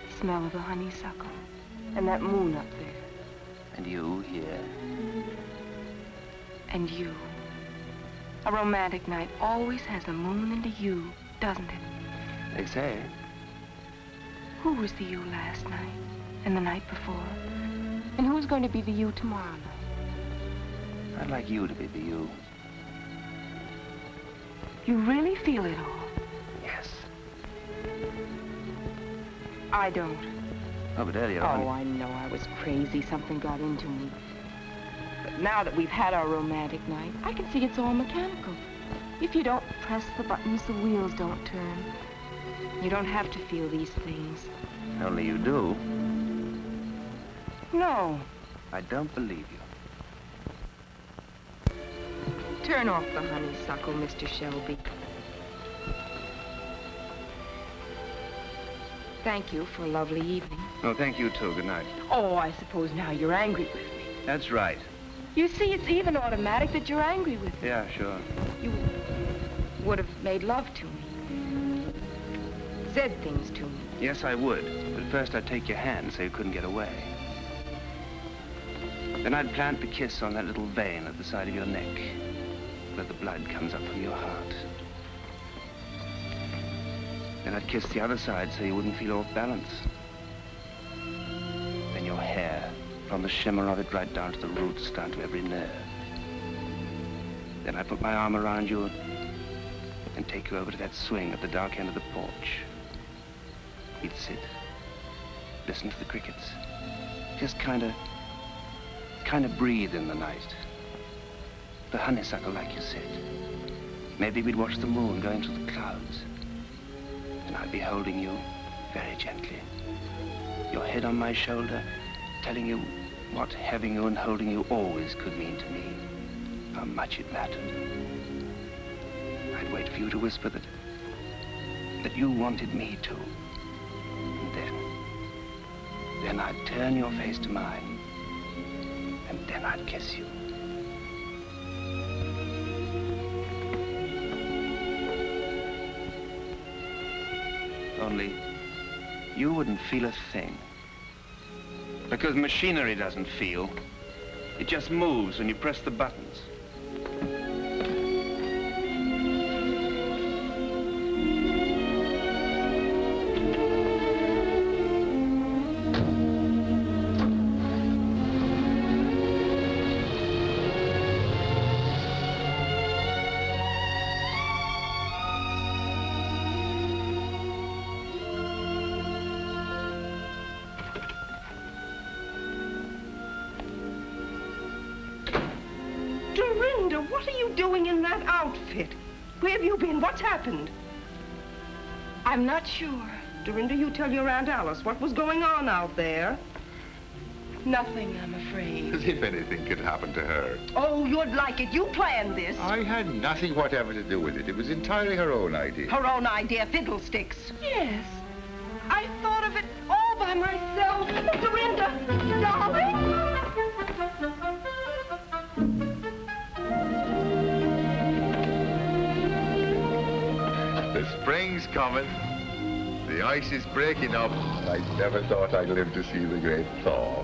the smell of the honeysuckle, and that moon up there. And you here. And you. A romantic night always has the moon into you, doesn't it? They say. Who was the you last night? And the night before? And who's going to be the you tomorrow night? I'd like you to be the you. You really feel it all? Yes. I don't. Oh, but earlier Oh, I know I was crazy. Something got into me. But now that we've had our romantic night, I can see it's all mechanical. If you don't press the buttons, the wheels don't turn. You don't have to feel these things. Only you do. No. I don't believe you. Turn off the honeysuckle, Mr. Shelby. Thank you for a lovely evening. Oh, thank you, too. Good night. Oh, I suppose now you're angry with me. That's right. You see, it's even automatic that you're angry with me. Yeah, sure. You would have made love to me. Said things to me. Yes, I would. But first I'd take your hand so you couldn't get away. Then I'd plant the kiss on that little vein at the side of your neck. blood comes up from your heart. Then I'd kiss the other side so you wouldn't feel off balance. Then your hair, from the shimmer of it right down to the roots, down to every nerve. Then I'd put my arm around you and take you over to that swing at the dark end of the porch. We'd sit, listen to the crickets, just kind of breathe in the night. The honeysuckle, like you said. Maybe we'd watch the moon going through the clouds. And I'd be holding you very gently. Your head on my shoulder, telling you what having you and holding you always could mean to me. How much it mattered. I'd wait for you to whisper that you wanted me to. And then I'd turn your face to mine. And then I'd kiss you. Only, you wouldn't feel a thing. Because machinery doesn't feel. It just moves when you press the buttons. What are you doing in that outfit? Where have you been? What's happened? I'm not sure. Dorinda, you tell your Aunt Alice what was going on out there. Nothing, I'm afraid. As if anything could happen to her. Oh, you'd like it. You planned this. I had nothing whatever to do with it. It was entirely her own idea. Her own idea, fiddlesticks. Yes. I thought of it all by myself. Dorinda, darling. The spring's coming. The ice is breaking up. I never thought I'd live to see the great thaw.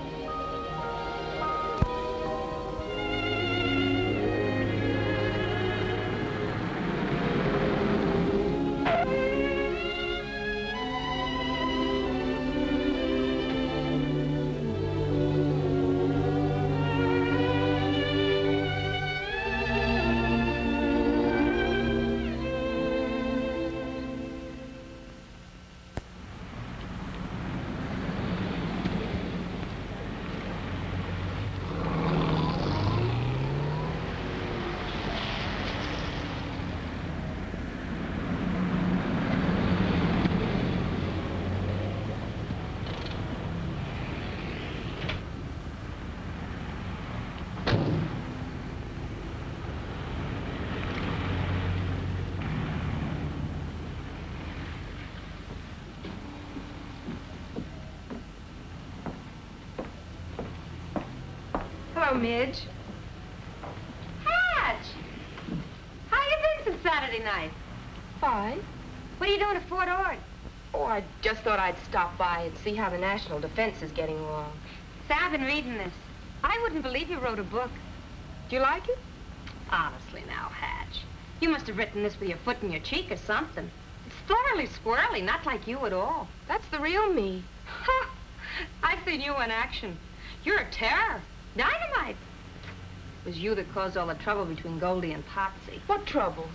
Hello, Midge. Hatch! How you been since Saturday night? Fine. What are you doing at Fort Ord? Oh, I just thought I'd stop by and see how the national defense is getting along. Say, I've been reading this. I wouldn't believe you wrote a book. Do you like it? Honestly now, Hatch. You must have written this with your foot in your cheek or something. It's thoroughly squirrely, not like you at all. That's the real me. Ha! I've seen you in action. You're a terror. Dynamite. It was you that caused all the trouble between Goldie and Potsy. What trouble?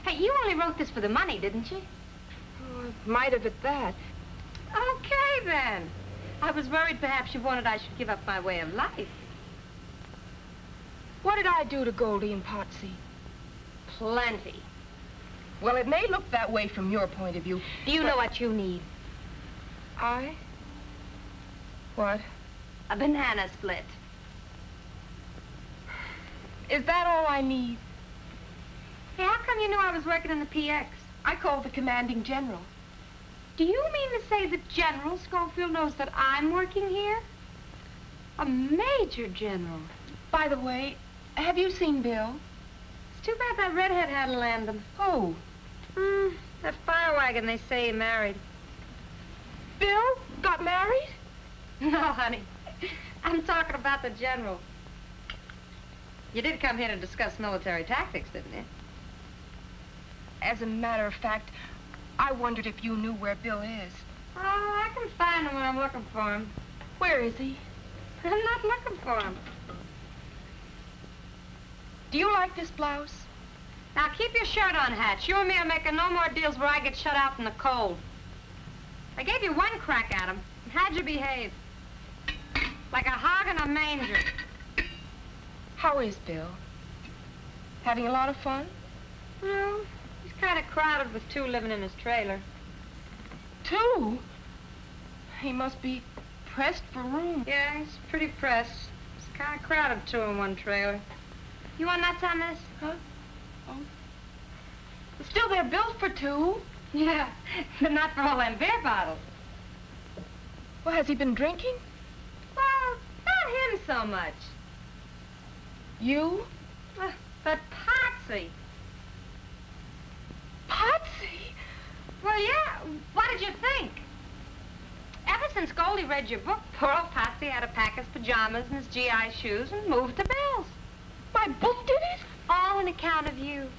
Hey, you only wrote this for the money, didn't you? Oh, I might have at that. Okay, then. I was worried perhaps you wanted I should give up my way of life. What did I do to Goldie and Potsy? Plenty. Well, it may look that way from your point of view. Do you know what you need? I? What? A banana split. Is that all I need? Hey, how come you knew I was working in the PX? I called the commanding general. Do you mean to say that General Schofield knows that I'm working here? A major general. By the way, have you seen Bill? It's too bad that redhead had to land him. Who? That fire wagon they say he married. Bill got married? No, honey. I'm talking about the general. You did come here to discuss military tactics, didn't you? As a matter of fact, I wondered if you knew where Bill is. Oh, I can find him when I'm looking for him. Where is he? I'm not looking for him. Do you like this blouse? Now, keep your shirt on, Hatch. You and me are making no more deals where I get shut out in the cold. I gave you one crack at him. How'd you behave? Like a hog in a manger. How is Bill? Having a lot of fun? Well, he's kind of crowded with two living in his trailer. Two? He must be pressed for room. Yeah, he's pretty pressed. It's kind of crowded, two in one trailer. You want nuts on this? Huh? Oh. But still, they're built for two. Yeah, but not for all them beer bottles. Well, has he been drinking? Well, not him so much. You? But Potsy. Potsy? Well, yeah. What did you think? Ever since Goldie read your book, poor old Potsy had to pack his pajamas and his GI shoes and move to Bill's. My book did it? All on account of you.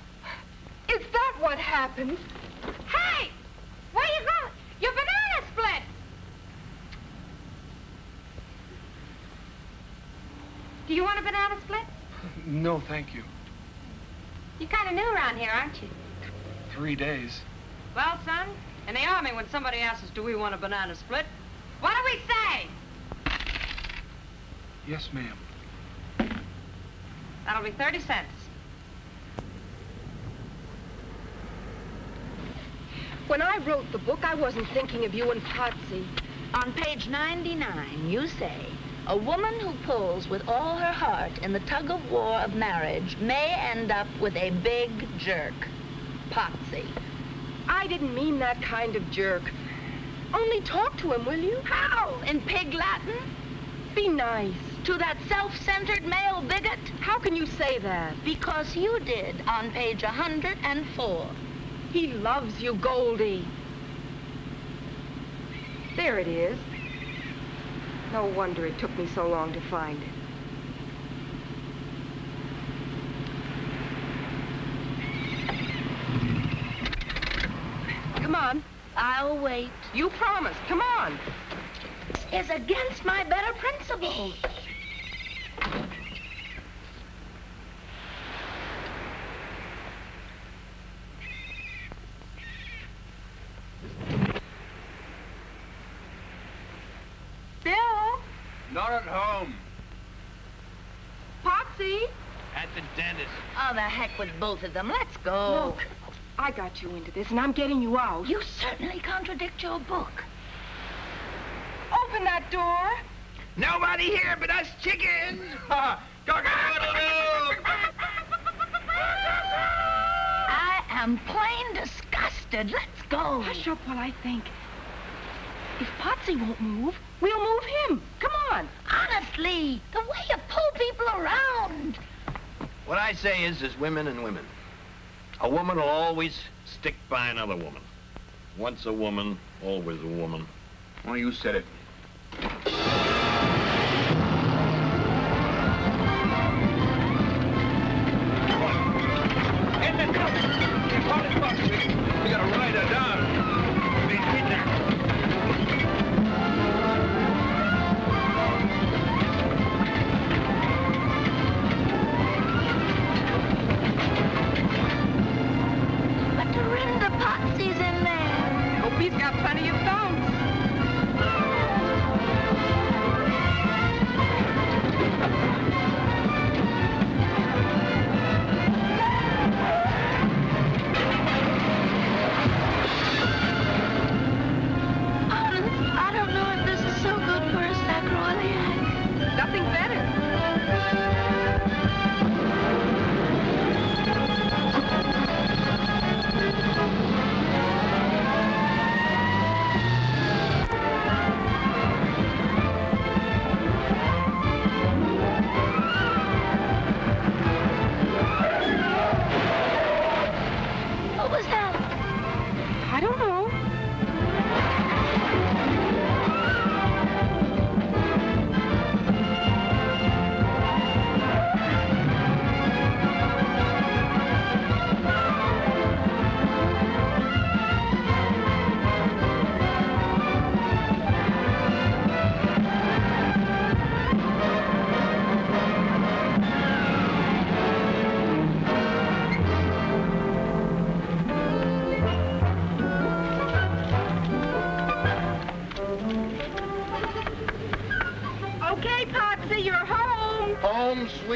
Is that what happened? Hey! Where you going? Your banana split! Do you want a banana split? No, thank you. You're kind of new around here, aren't you? 3 days. Well, son, in the Army, when somebody asks us, do we want a banana split, what do we say? Yes, ma'am. That'll be 30 cents. When I wrote the book, I wasn't thinking of you and Potsy. On page 99, you say, a woman who pulls with all her heart in the tug-of-war of marriage may end up with a big jerk. Potsy. I didn't mean that kind of jerk. Only talk to him, will you? How? In pig Latin? Be nice. To that self-centered male bigot? How can you say that? Because you did on page 104. He loves you, Goldie. There it is. No wonder it took me so long to find it. Come on. I'll wait. You promised. Come on. This is against my better principles. Bill? Not at home. Potsy? At the dentist. Oh, the heck with both of them. Let's go. Look, I got you into this, and I'm getting you out. You certainly contradict your book. Open that door. Nobody here but us chickens. I am plain disgusted. Let's go. Hush up while I think. If Potsy won't move, we'll move him. Come on. Honestly, the way you pull people around. What I say is, there's women and women. A woman will always stick by another woman. Once a woman, always a woman. Well, you said it. In the truck! We gotta ride her down. Be kidnapped. But Dorinda Potsy's in there. Hope he's got plenty of bounce.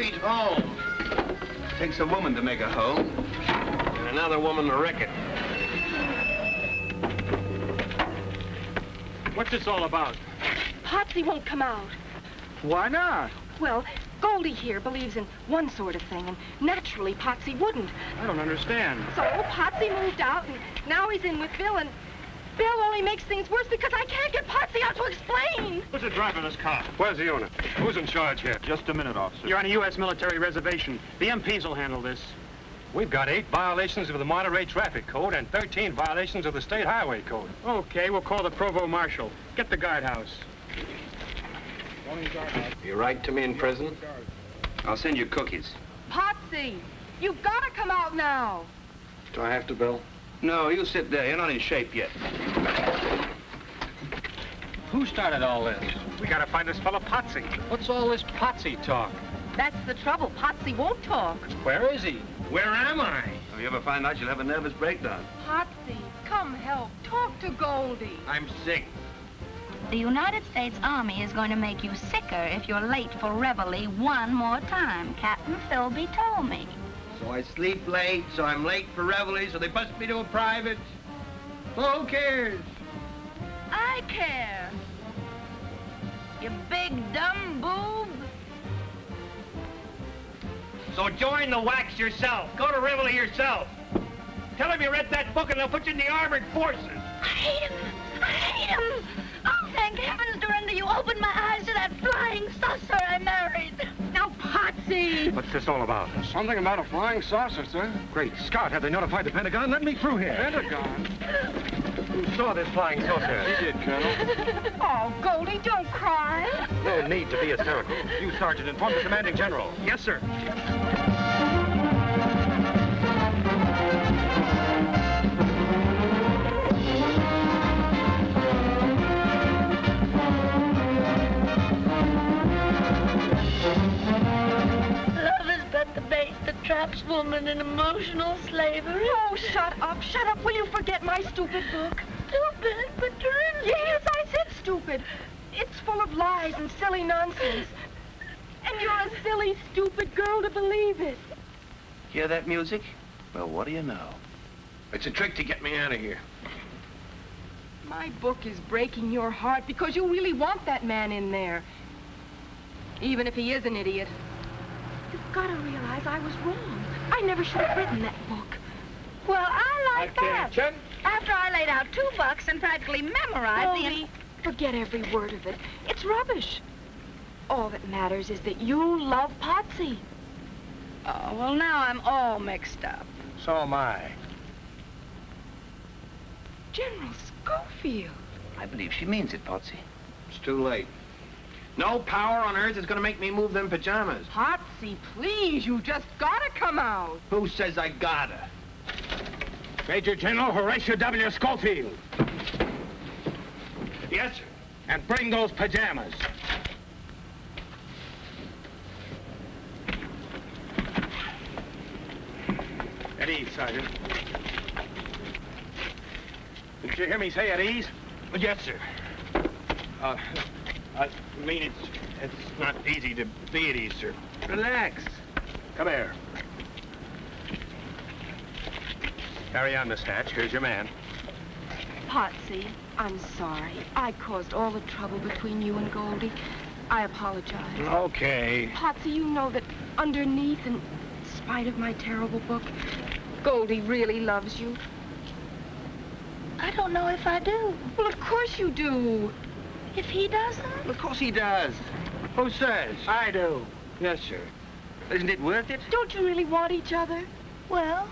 sweet home. Takes a woman to make a home. And another woman to wreck it. What's this all about? Potsy won't come out. Why not? Well, Goldie here believes in one sort of thing, and naturally Potsy wouldn't. I don't understand. So Potsy moved out, and now he's in with Bill, and Bill only makes things worse because I can't get Potsy out to explain. Who's the driver of this car? Where's the owner? Who's in charge here? Just a minute, officer. You're on a U.S. military reservation. The MPs will handle this. We've got 8 violations of the Monterey Traffic Code and 13 violations of the State Highway Code. Okay, we'll call the Provost Marshal. Get the guardhouse. You write to me in prison? I'll send you cookies. Potsy, you've got to come out now. Do I have to, Bill? No, you sit there. You're not in shape yet. Who started all this? We gotta find this fella Potsy. What's all this Potsy talk? That's the trouble. Potsy won't talk. Where is he? Where am I? If you ever find out, you'll have a nervous breakdown. Potsy, come help. Talk to Goldie. I'm sick. The United States Army is going to make you sicker if you're late for reveille one more time. Captain Philby told me. So I sleep late, so I'm late for reveille, so they bust me to a private. Well, who cares? I care. You big dumb boob. So join the wax yourself. Go to reveille yourself. Tell them you read that book and they'll put you in the armored forces. I hate him. I hate him. Oh, thank heavens, Dorinda, you opened my eyes to that flying saucer I married. Now, Potsy. What's this all about? Something about a flying saucer, sir. Great Scott, have they notified the Pentagon? Let me through here. Pentagon? Who saw this flying saucer? He did, Colonel. Oh, Goldie, don't cry. No need to be hysterical. You, Sergeant, inform the commanding general. Yes, sir. Traps woman in emotional slavery. Oh, shut up. Shut up. Will you forget my stupid book? Stupid? But Dorinda... Yes, I said stupid. It's full of lies and silly nonsense. And you're a silly, stupid girl to believe it. Hear that music? Well, what do you know? It's a trick to get me out of here. My book is breaking your heart because you really want that man in there. Even if he is an idiot. You've got to realize I was wrong. I never should have written that book. Well, I like that. Attention. After I laid out $2 and practically memorized Goldie, forget every word of it. It's rubbish. All that matters is that you love Potsy. Oh, well, now I'm all mixed up. So am I. General Schofield. I believe she means it, Potsy. It's too late. No power on earth is going to make me move them pajamas. Potsy, please, you just gotta come out. Who says I gotta? Major General Horatio W. Schofield. Yes, sir. And bring those pajamas. At ease, Sergeant. Did you hear me say at ease? Yes, sir. I mean, it's not easy to be at ease, sir. Relax. Come here. Carry on, Miss Hatch. Here's your man. Potsy, I'm sorry. I caused all the trouble between you and Goldie. I apologize. Okay. Potsy, you know that underneath, in spite of my terrible book, Goldie really loves you. I don't know if I do. Well, of course you do. If he doesn't? Of course he does. Who says? I do. Yes, sir. Isn't it worth it? Don't you really want each other? Well,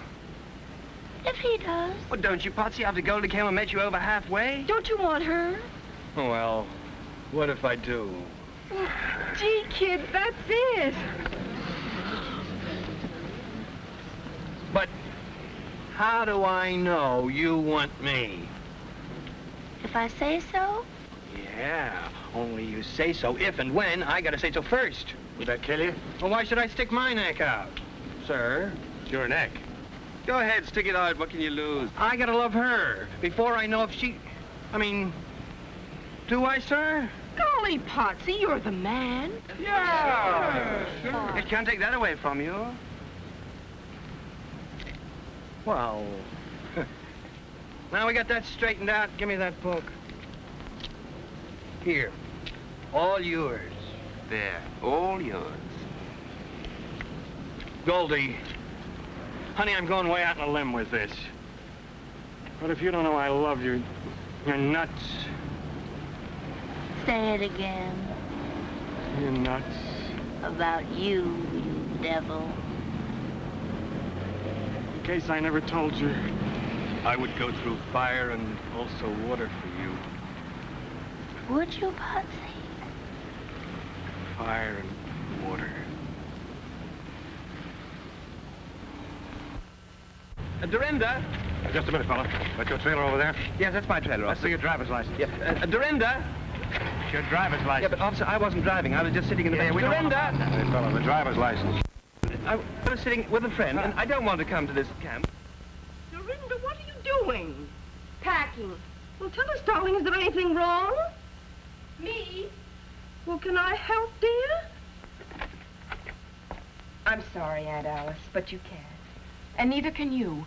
if he does. Well, don't you, Potsy, after Goldie came and met you over halfway? Don't you want her? Well, what if I do? Gee, kid, that's it. But how do I know you want me? If I say so? Yeah, only you say so if and when I gotta say so first. Would that kill you? Well, why should I stick my neck out? Sir? It's your neck. Go ahead, stick it out. What can you lose? I gotta love her before I know if she... I mean, do I, sir? Golly, Potsy, you're the man. Yeah! Sure. I can't take that away from you. Well, now we got that straightened out. Give me that book. Here. All yours. There. All yours. Goldie, honey, I'm going way out on a limb with this. But if you don't know I love you, you're nuts. Say it again. You're nuts. About you, you devil. In case I never told you, I would go through fire and also water for you. Would you, Potsy? Fire and water. Dorinda? Just a minute, fella. That's your trailer over there? Yes, that's my trailer. Let's see your driver's license. Yeah. Dorinda? It's your driver's license. Yeah, but officer, I wasn't driving. I was just sitting in the back. Dorinda! Hey, fella, the driver's license. I was sitting with a friend, and I don't want to come to this camp. Dorinda, what are you doing? Packing. Well, tell us, darling, is there anything wrong? Me? Well, can I help, dear? I'm sorry, Aunt Alice, but you can't. And neither can you.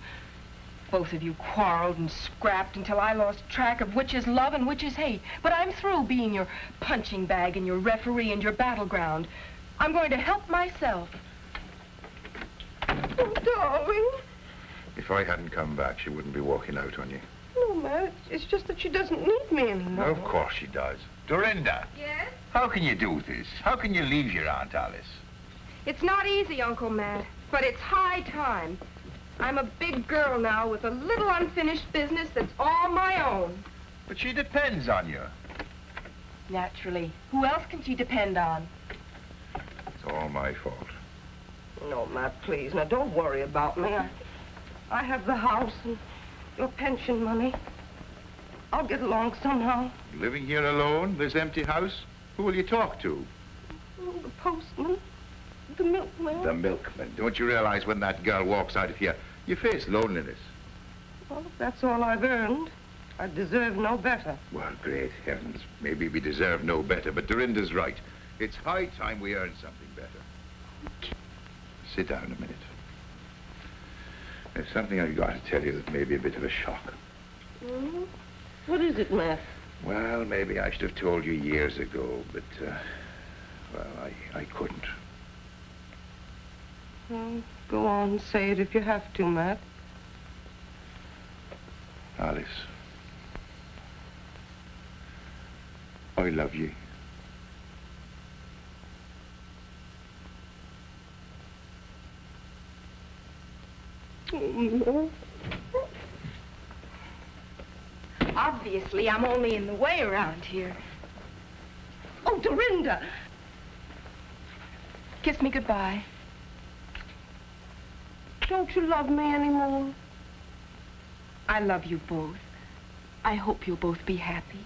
Both of you quarreled and scrapped until I lost track of which is love and which is hate. But I'm through being your punching bag and your referee and your battleground. I'm going to help myself. Oh, darling. If I hadn't come back, she wouldn't be walking out on you. No, Ma, it's just that she doesn't need me anymore. Of course she does. Dorinda. Yes? How can you do this? How can you leave your Aunt Alice? It's not easy, Uncle Matt, but it's high time. I'm a big girl now with a little unfinished business that's all my own. But she depends on you. Naturally. Who else can she depend on? It's all my fault. No, Matt, please. Now, don't worry about me. I have the house and your pension money. I'll get along somehow. Living here alone, this empty house? Who will you talk to? Oh, the postman. The milkman. The milkman. Don't you realize when that girl walks out of here, you face loneliness? Well, if that's all I've earned, I deserve no better. Well, great heavens. Maybe we deserve no better, but Dorinda's right. It's high time we earned something better. Sit down a minute. There's something I've got to tell you that may be a bit of a shock. Mm-hmm. What is it, Matt? Well, maybe I should have told you years ago, but, well, I couldn't. Well, go on, say it if you have to, Matt. Alice, I love you. Obviously, I'm only in the way around here. Oh, Dorinda! Kiss me goodbye. Don't you love me anymore? I love you both. I hope you'll both be happy.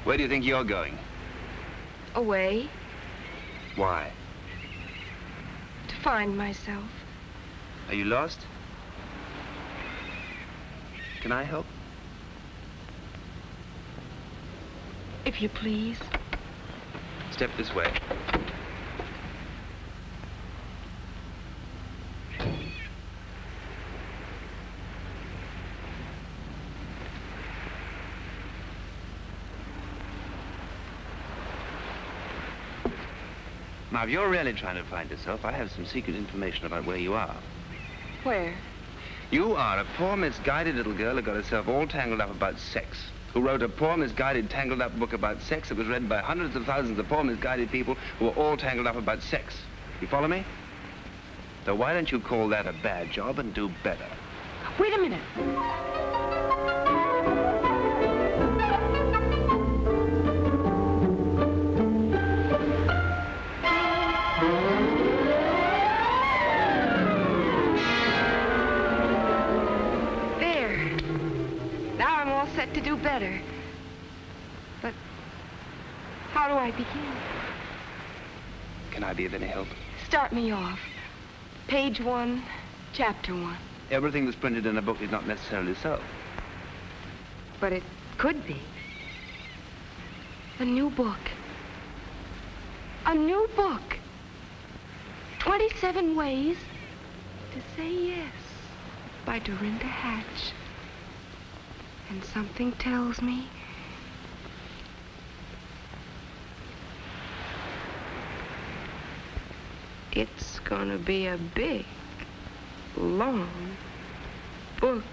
Where do you think you're going? Away Why? to find myself. Are you lost? Can I help? If you please. Step this way. Now, if you're really trying to find yourself, I have some secret information about where you are. Where? You are a poor, misguided little girl who got herself all tangled up about sex, who wrote a poor, misguided, tangled up book about sex that was read by hundreds of thousands of poor, misguided people who were all tangled up about sex. You follow me? So why don't you call that a bad job and do better? Wait a minute. Set to do better. But how do I begin? Can I be of any help? Start me off. Page 1, chapter 1. Everything that's printed in a book is not necessarily so. But it could be. A new book. A new book. 27 Ways to Say Yes by Dorinda Hatch. And something tells me it's gonna be a big, long book.